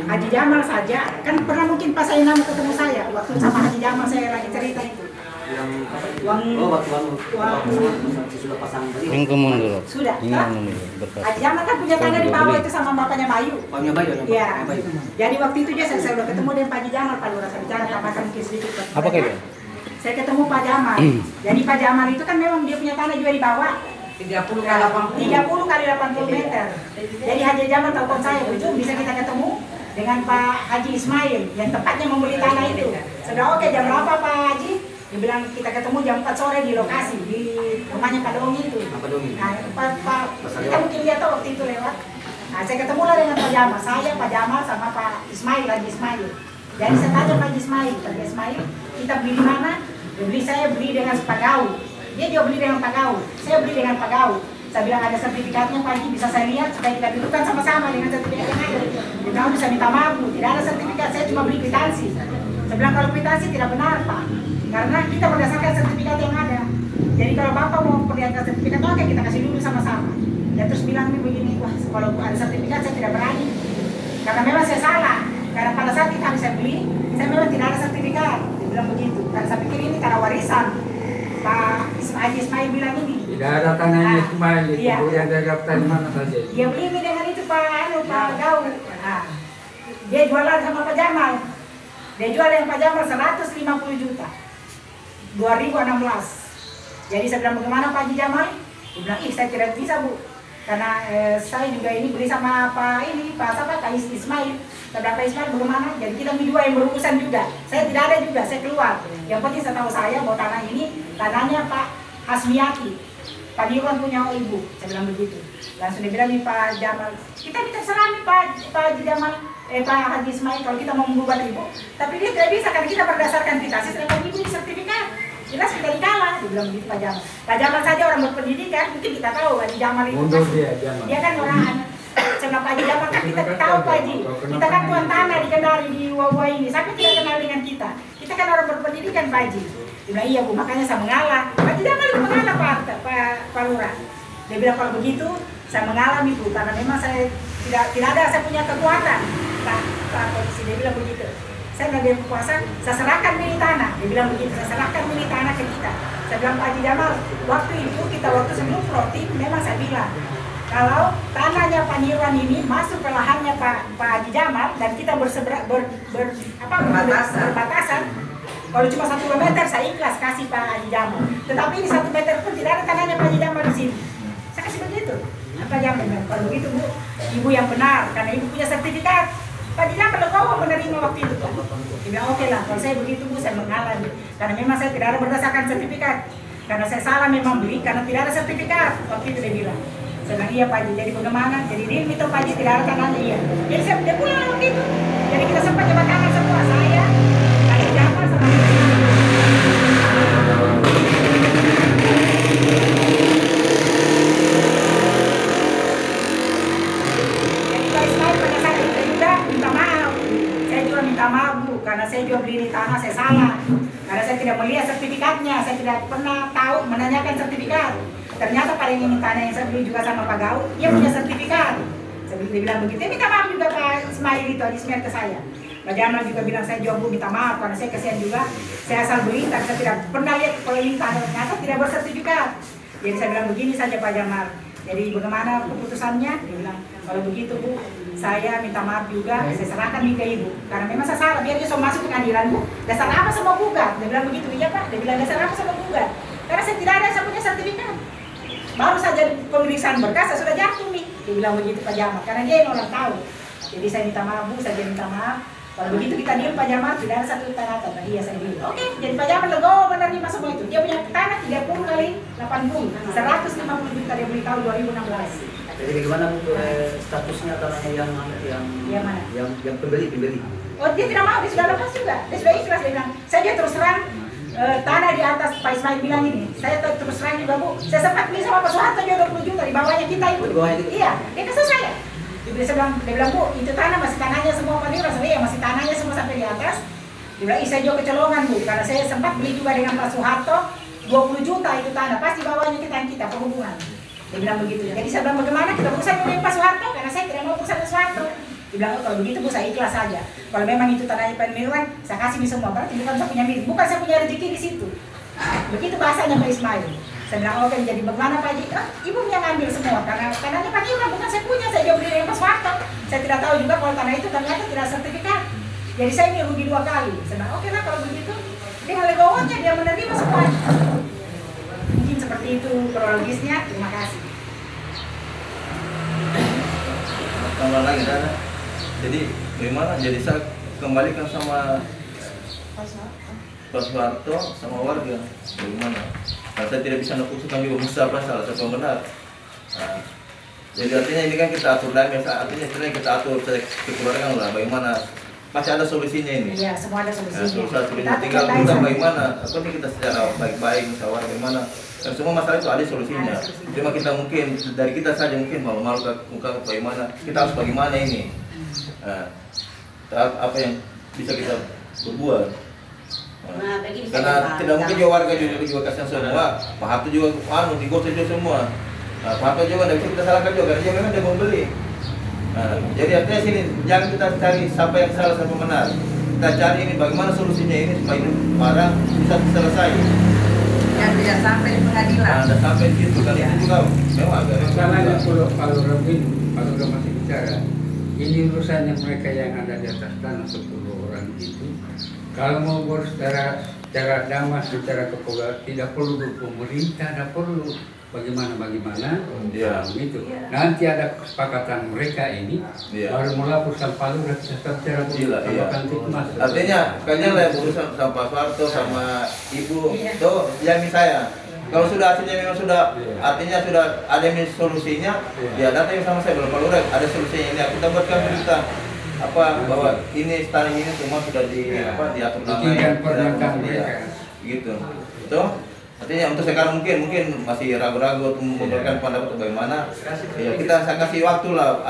S2: Haji Jamal saja, kan pernah mungkin pas saya nama ketemu saya, waktu sama Haji Jamal saya lagi cerita itu.
S3: Sudah pasang tadi.
S7: Yang kemundur.
S2: Sudah.
S7: Ini mundur berkas.
S2: Haji Jamal kan punya tanah di bawah itu sama bapaknya Bayu.
S3: Bapaknya Bayu.
S2: Iya. Jadi waktu itu dia saya udah ketemu dengan Pak Haji Jamal, Pak Lurah, saya bicara tambahkan mungkin sedikit.
S7: Apa kayak?
S2: Saya ketemu Pak Jamal. Jadi Pak Jamal itu kan memang dia punya tanah juga di bawah. 30 kali 80 meter. Jadi Haji Jamal telepon saya, "Ujung bisa kita ketemu dengan Pak Haji Ismail yang tepatnya membeli tanah itu." Sudah oke, jam berapa Pak Haji? Dia bilang kita ketemu jam 4 sore di lokasi di rumahnya Pak Dongi itu. Nah, kita mungkin lihat waktu itu lewat. Nah, saya ketemu lah dengan Pak Jamal. Saya, Pak Jamal sama Pak Ismail, Haji Ismail. Jadi saya tanya Pak Ismail, kita beli di mana? Saya beli dengan Pagau. Dia juga beli dengan Pagau. Saya beli dengan Pagau. Saya bilang ada sertifikatnya Pak Haji, bisa saya lihat supaya kita dudukan sama-sama dengan sertifikat yang ada. Dia bilang bisa minta maaf, tidak ada sertifikat, saya cuma beli kwitansi. Saya bilang kalau kwitansi tidak benar Pak, karena kita berdasarkan sertifikat yang ada. Jadi kalau Bapak mau perlihatkan sertifikat, oke kita kasih dulu sama-sama. Dan terus bilang nih begini, wah kalau ada sertifikat saya tidak berani. Karena memang saya salah. Karena pada saat kita saya beli, saya memang tidak ada sertifikat. Dia bilang begitu. Dan saya pikir ini karena warisan. Pak Haji Ismail bilang ini.
S5: Tidak ada tanahnya Ismail itu,
S2: iya.
S5: yang ada daftar di mana saja.
S2: Dia beli ini dengan itu Pak Gaul. Nah, dia jualan sama Pak Jamal. Dia jual yang Pak Jamal 150 juta. 2016. Jadi saya bilang bagaimana Pak Haji Jamal? Dia bilang, saya tidak bisa Bu. Karena saya juga ini beli sama Pak Ismail. Saya Pak Ismail bagaimana? Jadi kita berdua yang berurusan juga. Saya tidak ada juga, saya keluar. Yang penting setahu saya bahwa tanah ini, tanahnya Pak Hasmiati. Pak Dirwan punya ibu, saya bilang begitu. Langsung dia bilang nih Pak Jamal, kita minta serah nih Pak Haji Jamal, Pak Haji Ismail kalau kita mau menggugat ibu. Tapi dia tidak bisa karena kita berdasarkan kwitansi, sedangkan ibu ini sertifikat. Jelas kita dikalah, dia bilang begitu Pak Jamal. Pak Jamal saja orang berpendidikan, mungkin kita tahu Haji Jamal itu dia kan orang sama Pak Haji Jamal kan kita tahu Pak Haji. Kita kan tuan tanah di Kendari di Wawa ini, sampai tidak kenal dengan kita. Kita kan orang berpendidikan Pak Haji. Dia bilang iya Bu, makanya saya mengalah. Pak Haji Jamal itu mengalah Pak Lurah. Dia bilang kalau begitu saya mengalami Bu, karena memang saya tidak ada saya punya kekuatan. Pak Polisi dia bilang begitu. Saya nggak ada kekuasaan, saya serahkan milik tanah. Dia bilang begitu, saya serahkan milik tanah ke kita. Saya bilang Pak Haji Jamal, waktu sebelum protim memang saya bilang kalau tanahnya Pak Nirwan ini masuk ke lahannya Pak Haji Jamal dan kita berbatasan. Kalau cuma 1 kilometer saya ikhlas kasih Pak Haji Jamal. Tetapi ini 1 meter pun tidak ada tanahnya Pak Haji Jamal di sini. Saya kasih begitu. Pak Jamal, kalau begitu Bu, ibu yang benar karena ibu punya sertifikat. Pak Haji Jamal legowo menerima waktu itu Pak. Dia bilang oke lah, kalau saya begitu Bu, saya mengalah karena memang saya tidak ada berdasarkan sertifikat. Karena saya salah memang beli karena tidak ada sertifikat. Waktu itu dia bilang. Saya bilang iya Pak Haji, jadi bagaimana? Jadi dia minta Pak Haji tidak ada tanahnya iya. Jadi dia pulang waktu itu. Jadi kita sempat coba tangan semua saya, Pak Haji Jamal sama minta maaf Bu, karena saya juga beli di tanah saya salah. Karena saya tidak melihat sertifikatnya, saya tidak pernah tahu menanyakan sertifikat. Ternyata pada ini tanah yang saya beli juga sama Pak Gaul, dia punya sertifikat. Dia bilang begitu, minta maaf juga Pak Ismail itu, Ismail ke saya. Pak Jamal juga bilang saya juga Bu minta maaf karena saya kasihan juga. Saya asal beli, tapi saya tidak pernah lihat kalau ini tanah ternyata tidak bersertifikat. Jadi saya bilang begini saja Pak Jamal. Jadi bagaimana keputusannya? Dia bilang kalau begitu Bu, saya minta maaf juga, saya serahkan nih ke Ibu. Karena memang saya salah, biar dia so masuk pengadilan Bu. Dasar apa sama gugat? Dia bilang begitu, iya Pak. Dia bilang dasar apa sama gugat? Karena saya tidak ada, saya punya sertifikat. Baru saja pemeriksaan berkas, saya sudah jatuh nih. Dia bilang begitu Pak Jamal, karena dia yang orang tahu. Jadi saya minta maaf Bu, saya minta maaf. Kalau begitu kita diam Pak Jamal, tidak ada satu tanah tanah. Iya saya bilang, oke. Jadi Pak Jamal legowo menerima semua itu. Dia punya tanah 30 kali 80, 150 juta dia beli tahun 2016.
S3: Jadi bagaimana untuk statusnya tanahnya yang pembeli?
S2: Oh dia tidak mau, dia sudah lepas juga. Dia sudah ikhlas, dia bilang, saya dia terus terang tanah di atas Pak Ismail bilang ini, saya terus terang juga Bu, saya sempat beli sama Pak Soeharto juga 20 juta di bawahnya kita itu. Iya, dia kasih saya. Dia bilang Bu, itu tanah masih tanahnya semua Pak Nirwan, iya masih tanahnya semua sampai di atas. Dia bilang, saya juga kecolongan Bu, karena saya sempat beli juga dengan Pak Soeharto 20 juta itu tanah, pasti bawahnya kita perhubungan. Dia bilang begitu. Jadi saya bilang bagaimana kita berusaha dengan Pak Soeharto, karena saya tidak mau berusaha dengan Soeharto. Dia bilang, oh, kalau begitu Bu saya ikhlas saja. Kalau memang itu tanahnya Pak Nirwan, saya kasih di semua. Berarti bukan saya punya milik, bukan saya punya rezeki di situ. Begitu bahasanya Pak Ismail. Saya bilang, oke, jadi bagaimana Pak Haji? Ibu yang ngambil semua, karena tanahnya Pak Nirwan bukan saya punya, saya juga beli dengan Pak Soeharto. Saya tidak tahu juga kalau tanah itu ternyata tidak sertifikat. Jadi saya ini rugi 2 kali. Saya bilang, oke lah kalau begitu. Dengan legowonya dia menerima semuanya. Mungkin seperti itu kronologisnya. Terima kasih.
S1: Tambah lagi Dana. Jadi bagaimana? Jadi saya kembalikan sama Pak Soeharto sama warga. Bagaimana? Karena saya tidak bisa menentukan juga Mustafa salah satu benar. Nah, jadi artinya ini kan kita atur damai, artinya sebenarnya kita atur kekeluargaan lah. Bagaimana? Masih ada solusinya ini.
S2: Iya, semua ada solusinya.
S1: Solusinya tinggal kita bagaimana? Atau kita secara baik-baik, musyawarah bagaimana? Dan semua masalah itu ada solusinya. Cuma kita mungkin dari kita saja mungkin mau ungkap bagaimana? Kita harus bagaimana ini? Nah, apa yang bisa kita berbuat?
S8: Nah,
S1: karena tidak mungkin juga warga juga kasihan semua. Pak Harto juga digosip juga semua. Nah, Pak Harto juga tidak bisa kita salahkan juga karena dia memang dia mau beli. Nah, jadi artinya sini jangan kita cari siapa yang salah siapa benar. Kita cari ini bagaimana solusinya ini supaya ini barang bisa selesai.
S2: Yang tidak sampai di pengadilan.
S1: Nah, ada sampai di situ kan itu juga memang agak
S5: masalahnya kalau Robin kalau udah masih bicara ini urusannya mereka yang ada di atas tanah 10 orang itu. Kalau mau secara damai, secara kekeluargaan tidak perlu pemerintah, tidak perlu bagaimana
S1: ya.
S5: gitu. Nanti ada kesepakatan mereka ini baru mulai perusahaan Palu dan secara
S1: artinya kalian lah yang berurusan sama Pak Soeharto sama Ibu tuh yang saya. Kalau sudah hasilnya memang sudah artinya sudah ada solusinya, ya datang sama saya belum perlu ada solusinya ini kita buatkan berita apa bahwa ini tanah ini semua sudah diatur namanya gitu. Tuh artinya untuk sekarang mungkin masih ragu-ragu untuk memberikan pendapat bagaimana. Ya kita saya kasih waktu lah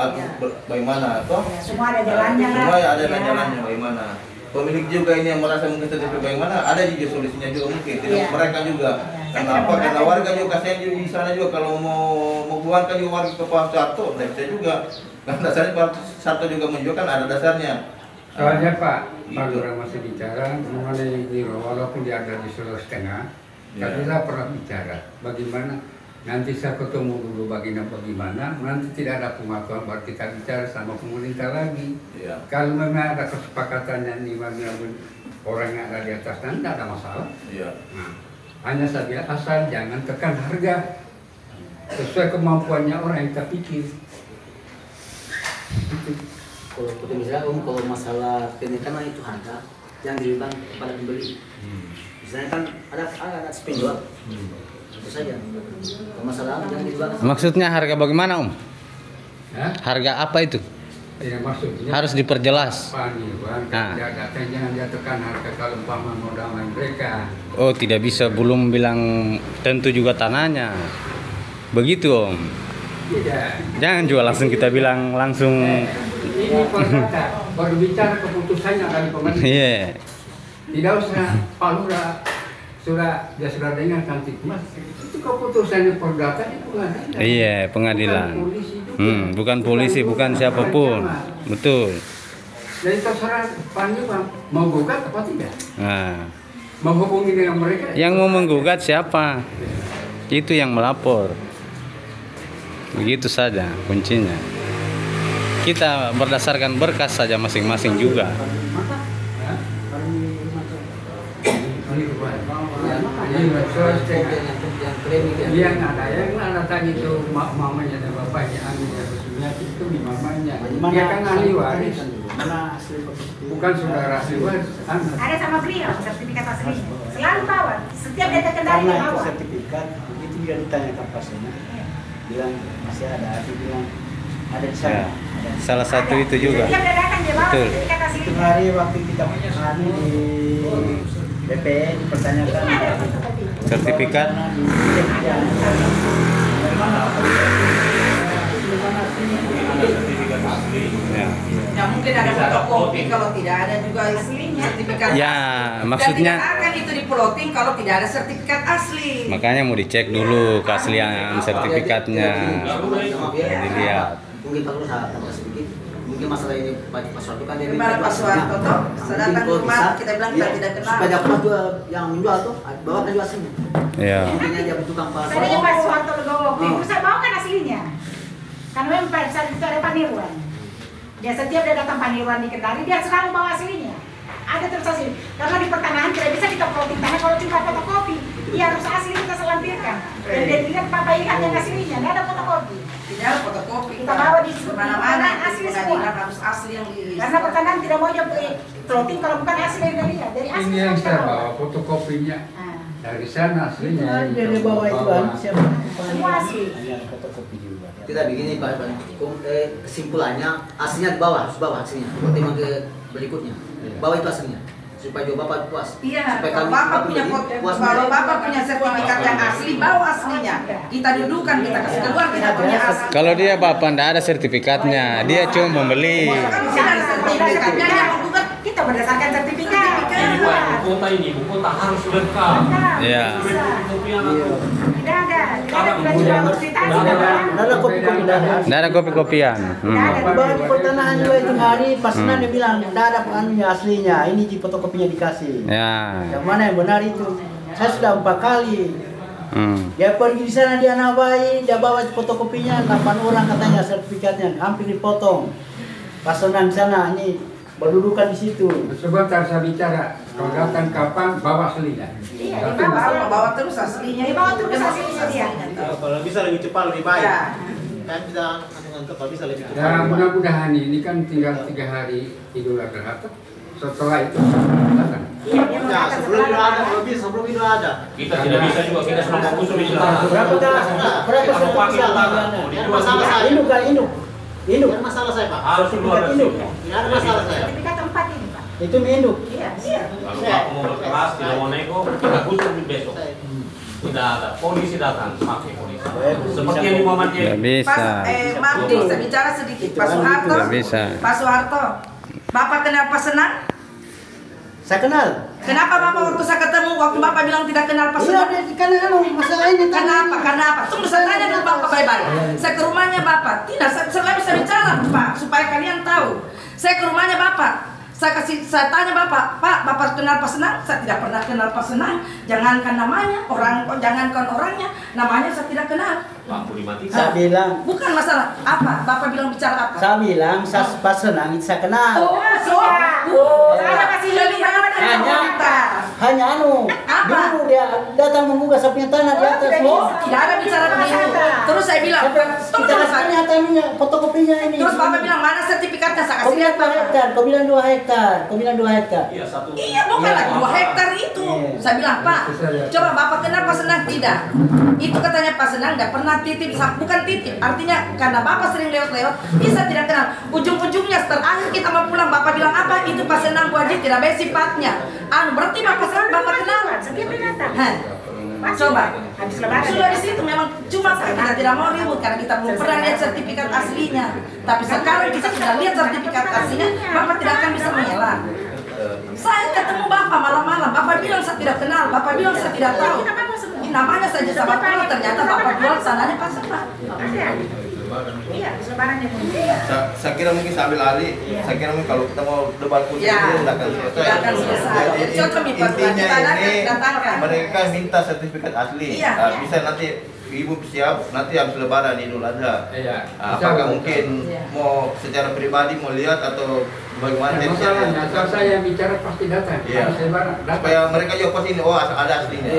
S1: bagaimana toh.
S2: Semua ada jalannya.
S1: Semua ada jalannya bagaimana. Pemilik juga ini yang merasa mungkin terjadi bagaimana, ada juga solusinya juga mungkin. Tidak mereka juga. Karena apa? Karena warga juga kasihan juga di sana juga kalau mau keluarkan juga warga ke Pak Soeharto, tidak bisa juga. Karena dasarnya Pak Soeharto juga menunjukkan ada dasarnya.
S5: Soalnya Pak Lurah masih bicara mengenai Niro, walaupun dia ada di Sulawesi Tengah, tapi saya pernah bicara bagaimana nanti saya ketemu dulu bagaimana nanti tidak ada pengakuan baru kita bicara sama pemerintah lagi. Kalau memang ada kesepakatan yang orang yang ada di atas tidak ada masalah. Nah, hanya saya bilang asal jangan tekan harga sesuai kemampuannya orang yang kita pikir.
S3: Kalau misalnya kalau masalah penekanan itu harga yang diberikan kepada pembeli. Misalnya kan ada spendol. Itu saja. Masalah yang diberikan.
S7: Maksudnya harga bagaimana Harga apa itu?
S5: Ya, maksudnya
S7: harus diperjelas.
S5: Jangan dia tekan harga kalau umpama modal mereka.
S7: Oh, tidak bisa belum bilang tentu juga tanahnya. Begitu Om.
S5: Tidak.
S7: Jangan juga langsung kita bilang langsung.
S5: Ini perdata, baru bicara keputusannya dari pemerintah.
S7: Iya.
S5: Tidak usah Pak Lurah dia sudah dengar cantik mas. Itu keputusannya perdata di pengadilan.
S7: Iya, pengadilan. Bukan polisi, bukan siapapun. Betul.
S5: Jadi terserah Pak Nirwan mau gugat apa tidak?
S7: Nah.
S5: Menghubungi dengan mereka.
S7: Yang mau menggugat siapa? Itu yang melapor. Begitu saja kuncinya. Kita berdasarkan berkas saja masing-masing juga.
S5: Yang ada tadi itu mamanya dan bapaknya ambil resminya itu di mamanya. Dia kan ahli waris. Bukan saudara ahli waris.
S2: Ada sama beliau sertifikat aslinya. Selalu bawa. Setiap dia terkendali dia bawa.
S3: Sertifikat itu dia ditanyakan pastinya. Bilang masih ada, bilang ada di sana.
S7: Salah satu itu juga.
S2: Setiap dia datang dia bawa
S7: betul.
S2: sertifikat aslinya.
S3: Itu hari waktu kita di PPE dipertanyakan.
S7: Sertifikat. Ya.
S9: Ya mungkin ada fotokopi kalau tidak ada juga sertifikat
S7: Ya,
S9: asli.
S7: maksudnya-
S9: Dan tidak akan itu diploting kalau tidak ada sertifikat asli.
S7: Makanya mau dicek dulu keaslian sertifikatnya. Dilihat.
S10: Mungkin Pak Nur saya tambah sedikit. Mungkin masalah ini Pak Soeharto kan dia
S9: Gimana Pak Soeharto toh? Saya datang ke rumah, kita bilang kita tidak kenal.
S10: Supaya dapat juga yang menjual tuh bawakan juga aslinya.
S7: Ya.
S10: Mungkin aja tukang Pak
S2: Tadinya Pak
S10: Soeharto.
S2: Soeharto Legowo, itu saya bawa kan aslinya. Karena memang Pak saat itu ada Paniruan. Dia setiap dia datang Paniruan di Kendari, dia selalu bawa aslinya. Ada terus asli. Karena di pertanahan tidak bisa kita plotting tanah kalau cuma fotokopi. Dia harus asli kita selampirkan. Dan dia lihat Bapak ikat yang aslinya, tidak ada fotokopi.
S9: Tidak ada fotokopi.
S2: Kita bawa di
S9: mana-mana
S2: asli
S9: pengadilan
S2: semua.
S9: harus asli yang di.
S2: Karena pertanahan tidak mau dia plotting kalau bukan asli yang dia lihat. Dari asli
S5: Ini yang
S2: kita
S5: saya
S2: bawa.
S5: bawa fotokopinya
S2: Ah.
S5: dari sana aslinya.
S3: Dari bawah itu kan siapa?
S2: Semua asli.
S3: Hanya fotokopi juga.
S10: Tidak begini Pak, kesimpulannya aslinya di bawah, harus bawa aslinya. Pertimbangan ke berikutnya. Bawa itu aslinya. Supaya juga Bapak puas.
S9: Iya,
S10: Supaya
S9: kalau
S10: kami
S9: Bapak punya
S10: puas.
S9: kalau Bapak punya sertifikat yang asli, bawa aslinya. Kita dudukan, kita kasih keluar, kita punya asli.
S7: Kalau dia Bapak ndak ada sertifikatnya, dia cuma membeli.
S9: Kan tidak ada sertifikatnya yang menggugat.
S2: Kita berdasarkan sertifikat.
S4: Ini Pak, ibu kota ini, ibu kota harus lengkap.
S7: Iya.
S2: Tidak ada tiba-tiba cerita tidak ada.
S3: Ada kopi-kopi dari
S7: Ndak ada kopi-kopian.
S3: Baru di pertanahan juga itu hari pas dia bilang tidak ada anunya aslinya, ini di fotokopinya dikasih.
S7: Ya.
S3: Yang mana yang benar itu? Saya sudah 4 kali. Dia pergi di sana dia nabai, dia bawa fotokopinya 8 orang katanya sertifikatnya, hampir dipotong. Pas senang di sana ini berdudukan di situ.
S5: Sebentar saya bicara, kalau datang kapan bawa aslinya.
S2: Iya,
S9: Bawa terus aslinya.
S2: Dibawa terus aslinya dia.
S1: Kalau bisa lebih cepat lebih baik.
S9: Ya.
S1: Kan kita ngantuk kalau bisa lebih cepat.
S5: Ya
S1: lebih baik.
S5: mudah-mudahan ini kan tinggal 3 hari Idul Adha. Setelah itu datang.
S1: Ya, sebelum itu ada, sebelum itu ada.
S4: Kita tidak bisa juga, kita semua fokus di sana.
S3: Berapa sertifikat?
S1: Ini masalah saya.
S3: Induk kan induk. Induk.
S1: Ini masalah saya, Pak.
S4: Harus keluar dari
S3: Induk.
S4: sini.
S1: Ini ada masalah saya.
S2: Sertifikat 4 ini, Pak.
S3: Itu induk.
S2: Iya, iya.
S4: Kalau Pak mau berkeras, tidak mau nego, kita khusus di besok. Tidak ada, polisi datang, pakai polisi. Seperti yang di Muhammadiyah.
S7: Nggak bisa.
S9: Maaf nih, saya bicara sedikit. Pak Soeharto.
S7: Nggak bisa.
S9: Pak Soeharto. Bapak kenal Pak Senang?
S3: Saya kenal.
S9: Kenapa Bapak waktu saya ketemu, waktu Bapak bilang tidak kenal Pak
S3: Iya,
S9: Senang?
S3: karena masalah ini
S9: Kenapa? Karena apa? Tunggu saya tanya dulu Bapak baik-baik. Saya ke rumahnya Bapak. Tidak, saya bisa bicara Pak, supaya kalian tahu. Saya ke rumahnya Bapak. Saya tanya Bapak, Pak, Bapak kenal Pak Senang? Saya tidak pernah kenal Pak Senang. Jangankan namanya, jangankan orangnya, namanya saya tidak kenal.
S4: Lampu dimatikan.
S3: Saya bilang,
S9: Bukan masalah apa, Bapak bilang bicara apa?
S3: saya bilang saya pas senang itu saya kenal.
S9: Oh,
S2: Saya kasih lihat
S3: Hanya
S9: Apa?
S3: dulu dia datang menggugah saya punya tanah di atas.
S9: Tidak ada bicara begitu. Terus saya bilang, tunggu
S3: Kita
S9: dulu,
S3: kasih
S9: Pak.
S3: lihat anunya, fotokopinya ini.
S9: Terus Bapak bilang mana sertifikatnya? Saya
S3: Kau
S9: kasih lihat
S3: bilang 2
S9: Bapak.
S3: hektar, kau bilang 2 hektar, kau bilang 2 hektar.
S4: Iya, satu.
S9: Iya, bukan
S3: Iya.
S9: lagi 2 hektar itu.
S3: Iya.
S9: Saya bilang, Pak, coba Bapak kenal Pak Senang? Tidak. Itu katanya Pak Senang tidak pernah titip, bukan titip. Artinya karena Bapak sering lewat-lewat, bisa tidak kenal. Ujung-ujungnya terakhir kita mau pulang, Bapak bilang apa? Itu Pak Senang Bu Haji tidak baik sifatnya. Berarti Bapak kenal.
S2: Setiap dia datang.
S9: Hah. Coba.
S2: Habis lebaran.
S9: Sudah di situ memang cuma kita tidak mau ribut karena kita belum pernah lihat sertifikat aslinya. Tapi sekarang kita sudah lihat sertifikat aslinya, Bapak tidak akan bisa mengelak. Saya ketemu Bapak malam-malam, Bapak bilang saya tidak kenal, Bapak bilang saya tidak tahu. Ini namanya saja sahabat kenal, ternyata Bapak jual sananya Pak Senang.
S2: Iya, habis lebaran dia pun.
S1: Saya kira mungkin sambil alih, saya kira mungkin kalau kita mau debat pun
S9: Ya,
S1: tidak akan selesai.
S9: tidak akan selesai.
S1: Jadi,
S9: Cocok nih, Pak.
S1: intinya
S9: Kita
S1: ini
S9: datangkan.
S1: mereka minta sertifikat asli.
S9: Iya.
S1: Bisa nanti ibu siap nanti habis lebaran Idul Adha.
S5: Iya.
S1: Apakah mungkin
S9: Iya.
S1: mau secara pribadi mau lihat atau bagaimana?
S5: Ya, masalahnya, kalau saya yang bicara pasti datang.
S1: Iya.
S5: Saya datang.
S1: Supaya mereka juga pasti ini, oh ada aslinya.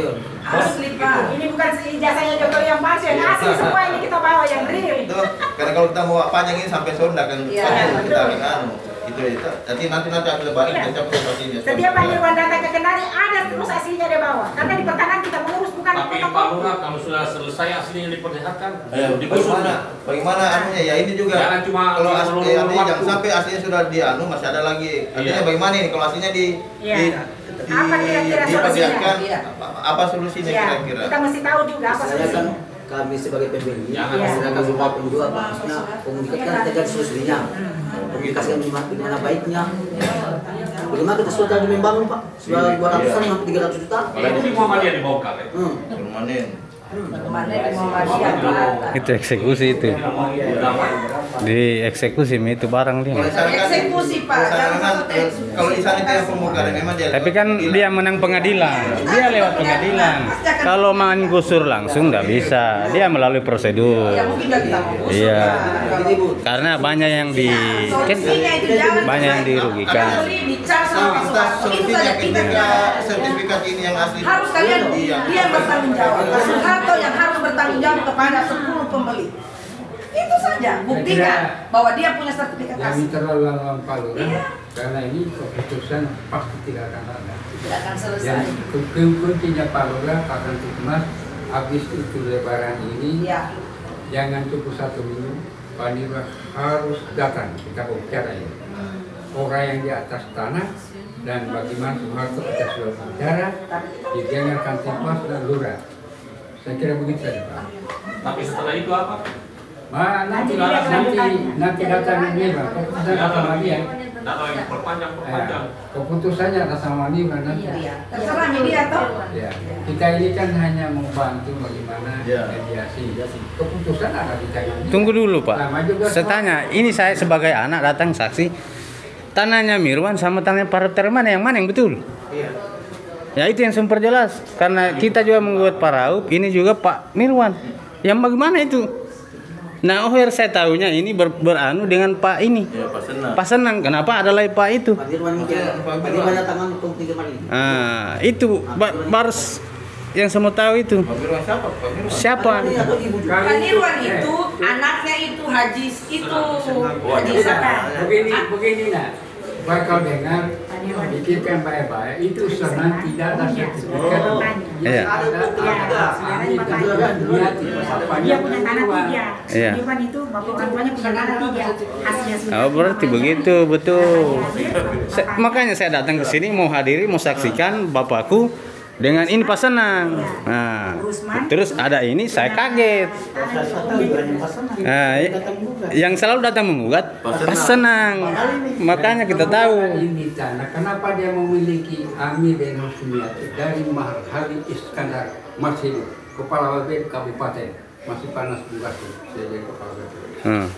S9: Asli Pak.
S2: Ini bukan ijazahnya Jokowi yang palsu, yang asli semua ini kita bawa yang real.
S1: Itu karena kalau kita mau panjang ini sampai Sonda kan
S9: Iya,
S1: kita
S2: betul.
S1: akan anu. Itu. Jadi nanti habis lebaran
S2: Iya.
S1: kita campur pastinya.
S2: Setiap Paniruan datang ke Kendari ada terus aslinya dia bawa. Karena di pertanahan kita mengurus bukan
S4: Tapi Pak
S2: fotokopi.
S4: Lurah, kalau sudah selesai aslinya diperlihatkan,
S1: Bagaimana anunya ya ini juga
S4: Jangan cuma
S1: kalau
S4: ngulur-ngulur
S1: asli jangan
S4: waktu.
S1: sampai aslinya sudah dianu masih ada lagi artinya
S4: Iya.
S1: bagaimana ini kalau aslinya
S2: Iya. Apa kira-kira solusinya?
S1: dipastikan
S9: Iya.
S1: apa solusinya
S2: Ya,
S1: kira-kira?
S2: kita mesti tahu juga apa
S10: Saya kan
S2: solusinya.
S10: kami sebagai pembeli,
S4: Jangan
S10: masyarakat juga penjual, maksudnya komunikasi kan terjadi solusinya. Komunikasi yang gimana baiknya. Bagaimana kita sudah membangun Pak? Sudah 200-an sampai 300 juta.
S4: Itu di Muhammadiyah dibongkar.
S1: Permanen.
S9: Kemana di Muhammadiyah Pak?
S7: Itu eksekusi itu. Dieksekusi itu barang dia.
S1: Kalau di sana kan-
S9: Eksekusi, Pak.
S1: di sana
S9: Jangan
S1: kan,
S9: sampai eksekusi.
S1: kalau di sana itu yang pemugaran memang dia.
S7: Tapi kan dia menang pengadilan, dia lewat pengadilan. Kalau main gusur langsung nggak bisa, dia melalui prosedur.
S9: Ya mungkin juga kita mau usul.
S7: Iya.
S10: Jadi Bu,
S7: Karena banyak yang di kan
S9: Solusinya itu jangan
S7: banyak yang dirugikan.
S9: beli dicas sama
S1: Kita
S9: Pak Soeharto. Itu
S1: solusinya
S9: saja kita
S1: ketika sertifikat ini yang asli.
S9: harus kalian
S1: Iya.
S9: dia yang bertanggung jawab. Pak Soeharto yang harus bertanggung jawab kepada 10 pembeli. Itu saja buktikan bahwa dia punya sertifikat
S5: Yang
S9: asli.
S5: terlalu lama Pak Lurah,
S9: Iya.
S5: karena ini keputusan pasti tidak akan ada.
S9: Tidak akan selesai.
S5: Yang kuncinya Pak Lurah, Pak Kantipmas, habis itu lebaran ini,
S9: Iya.
S5: jangan tunggu 1 minggu, Pak Lurah harus datang, kita bicara ini. Orang yang di atas tanah dan bagaimana Soeharto kita sudah bicara, didengar Kantipmas dan Lurah. Saya kira begitu saja Pak.
S4: Tapi setelah itu apa?
S5: Nanti datang ini Pak, keputusan sama dia.
S4: Data yang perpanjang.
S5: Keputusannya atas sama dia nanti.
S9: Iya. Terserah media toh.
S5: Ya, kita ini kan hanya membantu bagaimana
S1: Ya.
S5: mediasi. Keputusan ada di tangan dia.
S7: Tunggu dulu Pak.
S5: Sama juga
S7: Saya tanya, ini saya sebagai anak datang saksi. Tanahnya Mirwan sama tanahnya Pak Raup mana yang betul?
S1: Iya.
S7: Ya itu yang saya perjelas. Karena kita juga membuat Pak Raup, ini juga Pak Mirwan. Yang bagaimana itu? Nah, saya tahunya ini beranu dengan Pak ini.
S1: Ya, Pak Senang.
S7: Pak Senang, kenapa ada lagi Pak itu?
S10: Pak Dirwan mungkin, Pak Dirwan tangan komite kemarin.
S7: Itu baru yang saya mau tahu itu.
S1: Pak Mirwan siapa? Pak Mirwan.
S7: Siapa?
S9: Pak Nirwan itu anaknya itu Haji itu Haji Sakan.
S5: begini nah. Baik kau dengar, pikirkan baik-baik. Itu senang tidak ada sertifikat.
S7: Iya.
S2: Dia punya tanah 3.
S7: Iya.
S2: Irwan itu bapak orang tuanya punya tanah 3. Hasilnya
S7: Oh berarti begitu, betul. Makanya saya datang ke sini mau hadiri, mau saksikan bapakku dengan ini Pak Senang. Nah, terus ada ini saya kaget. Nah, yang selalu datang mengugat Pak Senang. Makanya kita tahu.
S5: Ini tanah, kenapa dia memiliki Ami dan Husniati dari Marhali Iskandar masih kepala WB Kabupaten, masih panas juga tuh, saya jadi kepala WB.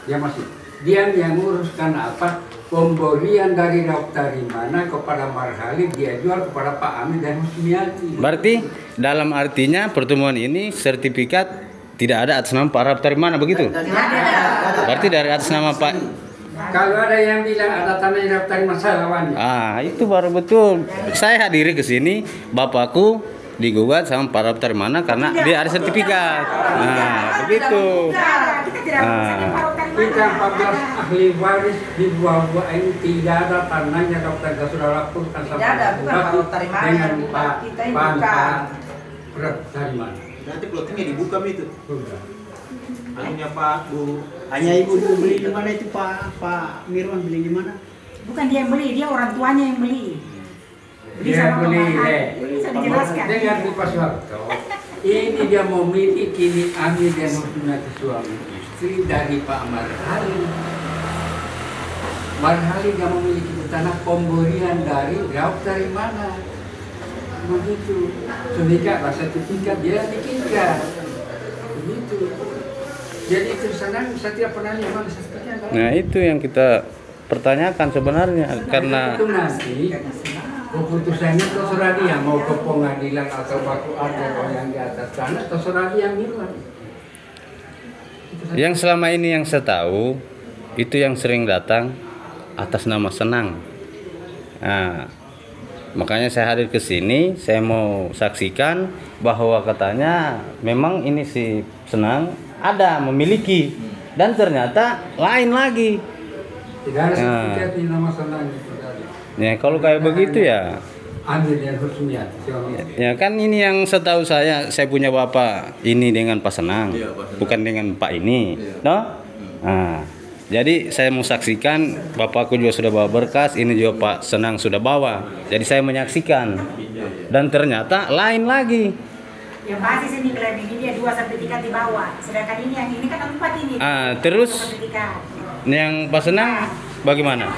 S5: Dia masih, dia yang nguruskan apa? Pembelian dari Raup Tarimana kepada Marhali dia jual kepada Pak Ami dan Husniati.
S7: Berarti dalam artinya pertemuan ini sertifikat tidak ada atas nama Pak Raup Tarimana begitu? Berarti dari atas nama Pak.
S5: Kalau ada yang bilang ada tanah yang Raup Tarimana saya lawannya.
S7: Itu baru betul. Saya hadiri ke sini, bapakku digugat sama Pak Raup Tarimana karena dia ada sertifikat. Nah, begitu.
S5: Kita 14 ahli waris di buah-buah ini tidak ada tanahnya dokter sudah laporkan sama
S9: Tidak ada, bukan Pak Raup Tarimana
S5: dengan
S9: yang buka.
S5: Pak
S9: Kita yang buka.
S5: Raup Tarimana.
S6: Nanti plottingnya dibuka itu.
S5: Sudah.
S6: Hanya Pak Bu.
S3: Hanya ibu beli di mana itu Pak Mirwan beli di mana?
S2: Bukan dia yang beli, dia orang tuanya yang beli.
S5: Dia beli,
S2: Bisa dijelaskan.
S5: dengar di Pak Soeharto. Ini dia memiliki ini Ami dan Husniati suami istri dari Pak Marhali. Marhali dia memiliki tanah pemberian dari Raup Tarimana. Begitu. Sertifikat, sertifikat dia bikinkan. Begitu. Jadi terus senang setiap pernah lihat sertifikat.
S7: Nah, itu yang kita pertanyakan sebenarnya karena
S5: itu nanti keputusannya terserah dia mau ke pengadilan atau yang di atas tanah terserah dia Mirwan.
S7: yang selama ini yang saya tahu itu yang sering datang atas nama Senang. Nah, makanya saya hadir ke sini, saya mau saksikan bahwa katanya memang ini si Senang ada memiliki dan ternyata lain lagi.
S5: Tidak ada sertifikat di nama Senang itu.
S7: Ya kalau kayak begitu ya.
S5: Ambil dan Husniati.
S7: Ya kan ini yang setahu saya punya bapak ini dengan Pak Senang,
S1: Iya, Pak Senang.
S7: bukan dengan Pak ini, no? Nah, Jadi saya mau saksikan, bapakku juga sudah bawa berkas, ini juga Pak Senang sudah bawa. Jadi saya menyaksikan. Dan ternyata lain lagi.
S2: Yang basis ini klaim ini dia 2 sertifikat di bawah. Sedangkan ini yang ini kan 4 ini.
S7: Terus
S2: sertifikat.
S7: yang Pak Senang bagaimana?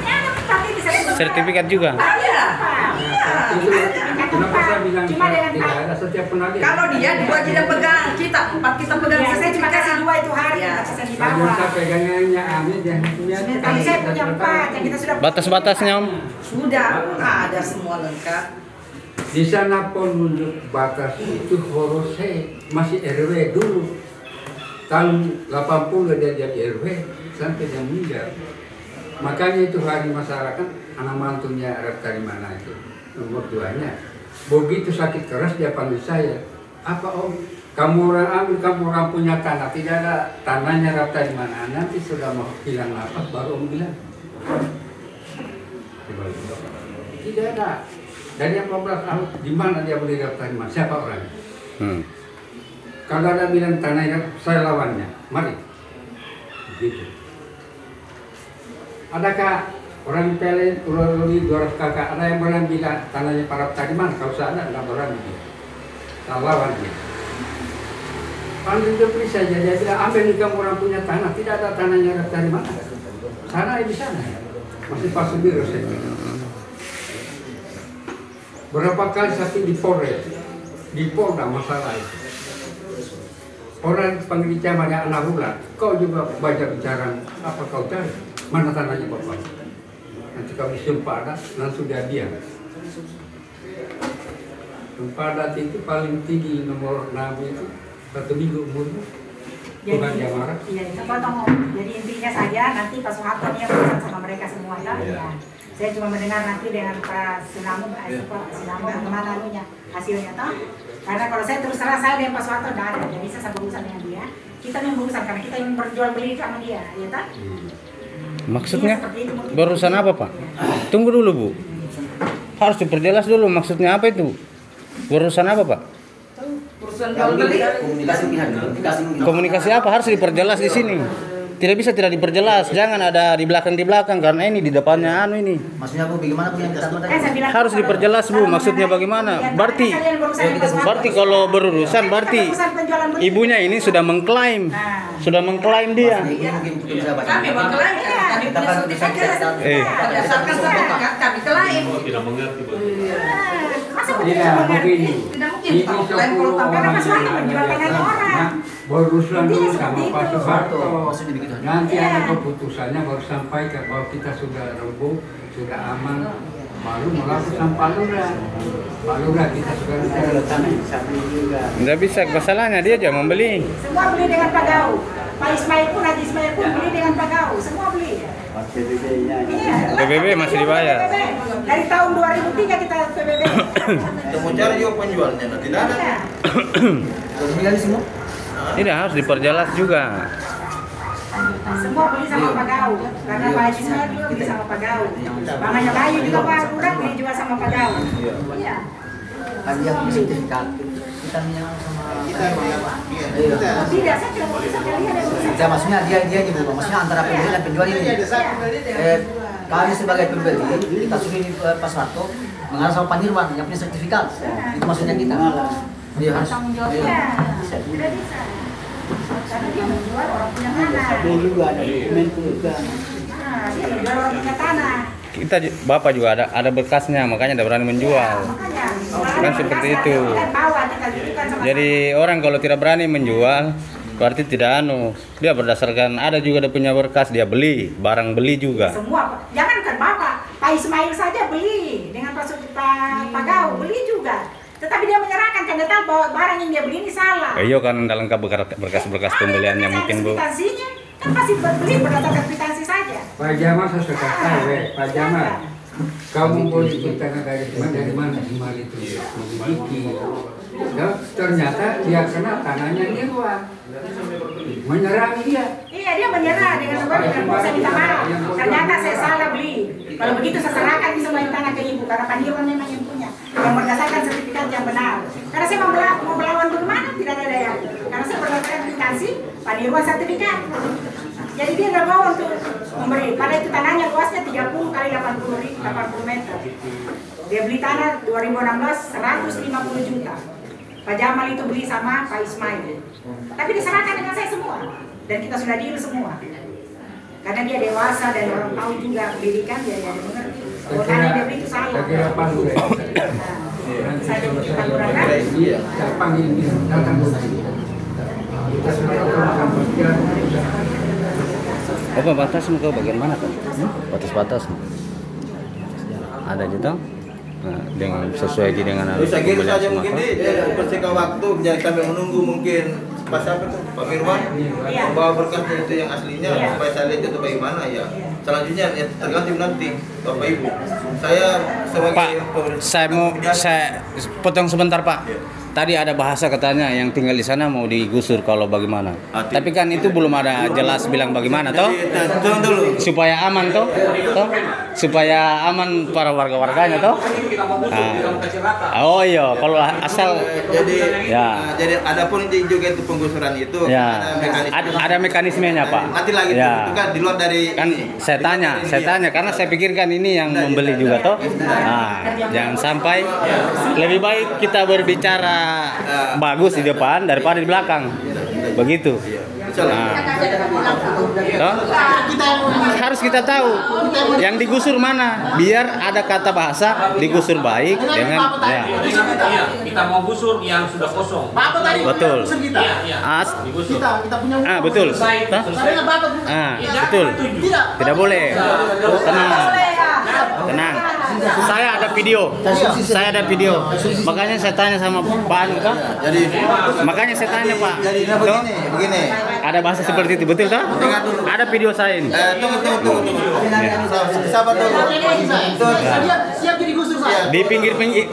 S7: Sertifikat juga.
S5: Kenapa saya bilang tidak ada setiap pengadilan?
S9: Kalau dia 2 tidak pegang, kita 4 kita pegang.
S2: Ya, saya cuma kasih 2 itu hari, saya di
S5: Kalau
S2: bawah.
S5: saya pegangnya Amin yang punya.
S2: Tapi saya punya 4 yang kita sudah.
S7: Batas-batasnya Om?
S9: Sudah ada semua lengkap.
S5: Di sana penunjuk batas itu harus masih RW dulu. Tahun 80 dia jadi RW sampai dia meninggal. Makanya itu hari masyarakat anak mantunya Arab dari mana itu nomor 2-nya. Begitu sakit keras dia panggil saya. Apa Om? Kamu orang ambil, kamu orang punya tanah, tidak ada tanahnya Arab dari mana. Nanti sudah mau hilang napas baru Om bilang. Tidak ada. Dari 14 tahun, di mana dia boleh dapat tanah? Siapa orangnya? Kalau ada bilang tanahnya, saya lawannya. Mari. Begitu. Adakah orang Pelen, Uruli, 200 kakak, ada yang berani bilang tanahnya para tadi mana? Kalau saya ada, nggak berani dia. Saya lawan dia. Panggil dia periksa saja, dia bilang, ambil nih kamu orang punya tanah, tidak ada tanahnya dari mana? Sana di sana. Masih pasir biru saya bilang. Berapa kali saya di Polres, di Polda masalah itu. Orang panggil camatnya anak ulat, kau juga baca bicara, apa kau cari? Mana tanahnya Bapak? Nanti kami sumpah adat, langsung dia diam. Sumpah adat itu paling tinggi nomor 6 itu 1 minggu umurnya. Bukan dia marah.
S2: Iya, itu potong Om. Jadi intinya saja nanti Pak Soeharto dia berurusan sama mereka semua kan? Ya. Saya cuma mendengar nanti dengan Pak Sinamo bagaimana hasilnya toh. Karena kalau saya terus terang saya dengan Pak Soeharto tidak ada, tidak bisa saya berurusan dengan dia. Kita yang berurusan karena kita yang berjual beli sama dia, ya toh?
S7: Maksudnya berurusan apa Pak? Tunggu dulu Bu. Harus diperjelas dulu maksudnya apa itu? Berurusan apa Pak? Komunikasi apa harus diperjelas di sini. Tidak bisa tidak diperjelas. Jangan ada di belakang karena ini di depannya ini.
S10: Maksudnya Bu, bagaimana Bu yang kita
S7: Harus diperjelas Bu. Maksudnya bagaimana? Berarti kalau berurusan berarti ibunya ini sudah mengklaim dia.
S9: Kami mengklaim, kami punya sertifikat. Berdasarkan sertifikat kami klaim.
S4: Tidak mengerti Bu.
S5: Tidak mungkin.
S9: Tidak mungkin tahu klaim kalau tanpa
S2: Pak Soeharto menjual tanahnya orang.
S5: Berurusan dulu sama Pak Soeharto.
S10: Maksudnya begitu.
S5: Nanti ada keputusannya baru sampaikan bahwa kita sudah rembuk, sudah aman, baru melakukan Pak Lurah. Pak Lurah kita sudah bicara tanah sampai juga.
S7: Tidak bisa, masalahnya dia aja membeli.
S2: Semua beli dengan Pak Gau. Pak Ismail pun, Haji Ismail pun beli dengan Pak Gau. Semua beli.
S3: PBB-nya.
S2: Iya.
S7: PBB masih dibayar.
S2: Dari tahun 2003 kita PBB.
S1: Kita mau cari juga penjualnya, tidak ada.
S10: Terus semua?
S7: Tidak harus diperjelas juga.
S2: Semua beli sama Pak Gau. Karena Pak Haji Ismail juga beli sama Pak Gau. Makanya Bayu juga Pak Lurah beli juga sama Pak Gau. Iya.
S10: Kan dia punya sertifikat. Kita minyak sama
S2: Tidak, saya tidak bisa kalian yang
S10: ya, maksudnya dia ini Bu, maksudnya antara pembeli dan penjual ini. Kami sebagai pembeli, kita suruh di Pak Soeharto mengarah sama Pak Nirwan yang punya sertifikat. Itu maksudnya kita. Dia harus
S2: tanggung jawabnya. Tidak bisa. Karena dia menjual orang punya tanah.
S3: Dia juga ada dokumen juga.
S2: Nah, dia menjual orang punya tanah.
S7: Kita Bapak juga ada berkasnya, makanya tidak berani menjual. Kan seperti itu. Jadi orang kalau tidak berani menjual berarti tidak dia berdasarkan ada juga dia punya berkas, dia beli barang beli juga.
S2: Semua, jangankan Bapak, Pak Ismail saja beli dengan Pak Gau beli juga. Tetapi dia menyerahkan karena tahu bahwa barang yang dia beli ini salah.
S7: Iya kan dalam lengkap berkas-berkas pembeliannya mungkin Bu.
S2: Kwitansinya kan pasti beli berdasarkan kwitansi saja.
S5: Pak Jamal saya sudah tahu Pak Jamal. Kamu boleh kita dari mana Jamal itu memiliki. Dan ternyata dia kena tanahnya Nirwan. Menyerang dia.
S2: Iya, dia menyerah dengan sebab saya minta maaf. Ternyata saya salah beli. Kalau begitu saya serahkan di semua tanah ke ibu karena Pak Nirwan memang yang punya. Yang berdasarkan sertifikat yang benar. Karena saya mau melawan bagaimana tidak ada daya. Karena saya berdasarkan kwitansi Pak Nirwan sertifikat. Jadi dia nggak mau untuk memberi. Pada itu tanahnya luasnya 30 kali 80 meter. Dia beli tanah 2016 150 juta. Pak Jamal itu beli sama Pak Ismail. Tapi diserahkan dengan saya semua. Dan kita sudah deal semua. Karena dia dewasa dan orang tahu juga pendidikan, dia mengerti. Kalau tanah dia beli itu saya.
S5: Saya kira panggil.
S2: Saya kita kurangkan.
S5: Saya panggil dia datang ke sini. Kita sudah lakukan bagian.
S7: Apa batasmu ke bagian mana kan? Batas-batasmu ada gitu? Nah, dengan sesuai dengan
S1: Bisa gitu
S7: pembelian
S1: saja
S7: semua.
S1: mungkin persingkat waktu, jadi kami menunggu mungkin Pak siapa tuh? Pak Mirwan membawa berkasnya itu yang aslinya supaya saya lihat itu bagaimana ya. Selanjutnya ya tergantung nanti Bapak Ibu. Saya sebagai
S7: Pak, saya potong sebentar Pak. Tadi ada bahasa katanya yang tinggal di sana mau digusur kalau bagaimana. Tapi kan itu belum ada jelas bilang bagaimana toh?
S1: Dulu.
S7: Supaya aman toh? Supaya aman para warga-warganya toh? Oh iya, kalau asal
S1: Jadi
S7: ya.
S1: Jadi adapun juga itu penggusuran itu
S7: Ya,
S1: ada
S7: ada mekanismenya Pak.
S1: Nanti lagi
S7: Ya.
S1: itu kan di luar dari
S7: Kan saya tanya karena saya pikirkan ini yang membeli juga toh. Nah, jangan sampai lebih baik kita berbicara bagus di depan daripada di belakang. Begitu. Nah, toh? Harus kita tahu yang digusur mana, biar ada kata bahasa digusur baik dengan ya.
S4: Iya, kita mau gusur yang sudah kosong.
S7: Betul.
S4: Digusur.
S7: Betul. Toh? Betul. Tidak boleh. Tenang. Saya ada video. Makanya saya tanya sama Pak Anu kan.
S1: Jadi
S7: Makanya saya tanya Pak.
S1: jadi
S7: Toh?
S1: begini.
S7: Ada bahasa seperti itu, betul toh? Ada video saya ini.
S1: Tunggu. Sabar dulu.
S10: Siap jadi gusur saya.
S7: Di pinggir-pinggir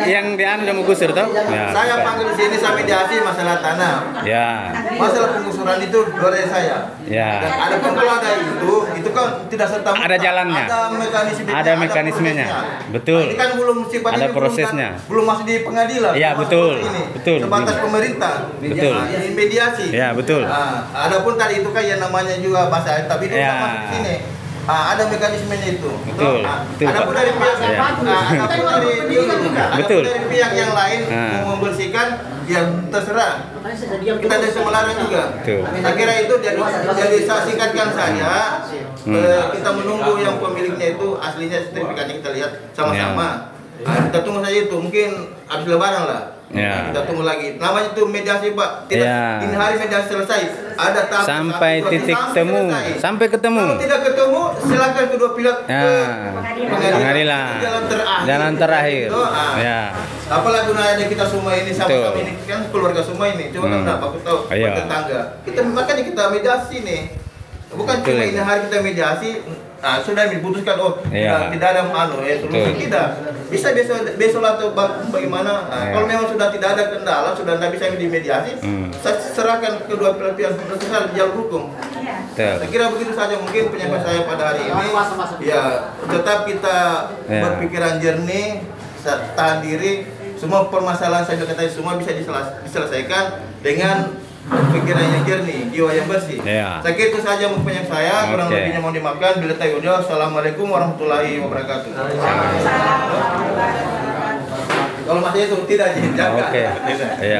S7: yang di anu mau gusur toh? Ya.
S1: Saya panggil di sini saya mediasi masalah tanah.
S7: Ya.
S1: Masalah penggusuran itu dari saya.
S7: Ya.
S1: Dan ada kalau ada itu kan tidak serta merta.
S7: Ada jalannya. Ada mekanismenya. Betul.
S1: Ini kan belum sifatnya
S7: Ada prosesnya.
S1: Belum masih di pengadilan.
S7: Iya,
S1: belum
S7: betul.
S1: masuk ini.
S7: Betul.
S1: Sebatas pemerintah.
S7: Betul.
S1: Ini mediasi.
S7: Ya, betul.
S1: Adapun tadi itu kan yang namanya juga bahasa tapi itu
S7: Ya.
S1: kan masuk sini. Ada mekanismenya itu.
S7: Betul. Betul,
S1: Adapun
S7: Pak.
S1: dari pihak
S7: Ya.
S1: adapun
S7: Betul.
S1: dari pihak yang lain mau membersihkan yang terserah. Kita tidak melarang juga.
S7: Betul.
S1: Saya kira itu jadi saya singkatkan saja. Kita menunggu yang pemiliknya itu aslinya sertifikatnya kita lihat sama-sama. Kita tunggu saja itu mungkin habis lebaran lah.
S7: Ya.
S1: Kita tunggu lagi. Namanya itu mediasi Pak. Tidak
S7: Ya.
S1: ini hari mediasi selesai. Ada tahap
S7: Sampai
S1: satu,
S7: titik
S1: sampai
S7: temu.
S1: selesai.
S7: Sampai ketemu.
S1: Kalau tidak ketemu, silakan kedua pihak
S7: Ya.
S1: ke
S7: Pengadilan. Jalan terakhir.
S1: Itu,
S7: Ya.
S1: Apalah gunanya kita semua ini sama-sama
S7: Betul.
S1: ini kan keluarga semua ini. Coba kan berapa aku tahu
S7: Iya.
S1: tetangga. Makanya kita mediasi nih. Bukan
S7: Betul,
S1: cuma
S7: ya.
S1: ini hari kita mediasi. Sudah diputuskan
S7: Iya.
S1: tidak ada solusi
S7: Betul.
S1: tidak. Bisa besok atau bagaimana? Kalau memang sudah tidak ada kendala, sudah tidak bisa dimediasi, saya serahkan kedua pihak selesai jalur hukum. Saya kira begitu saja mungkin penyampaian saya pada hari ini. Ya, tetap kita berpikiran jernih, tahan diri. Semua permasalahan saya sudah katakan semua bisa diselesaikan dengan pikiran yang jernih, jiwa yang bersih.
S7: Ya.
S1: Saya kira itu saja mungkin saya, kurang
S7: Oke.
S1: lebihnya mohon dimaafkan. Bila tahu Assalamualaikum warahmatullahi wabarakatuh. Kalau masih itu tidak dijaga.
S7: Oke. Ya.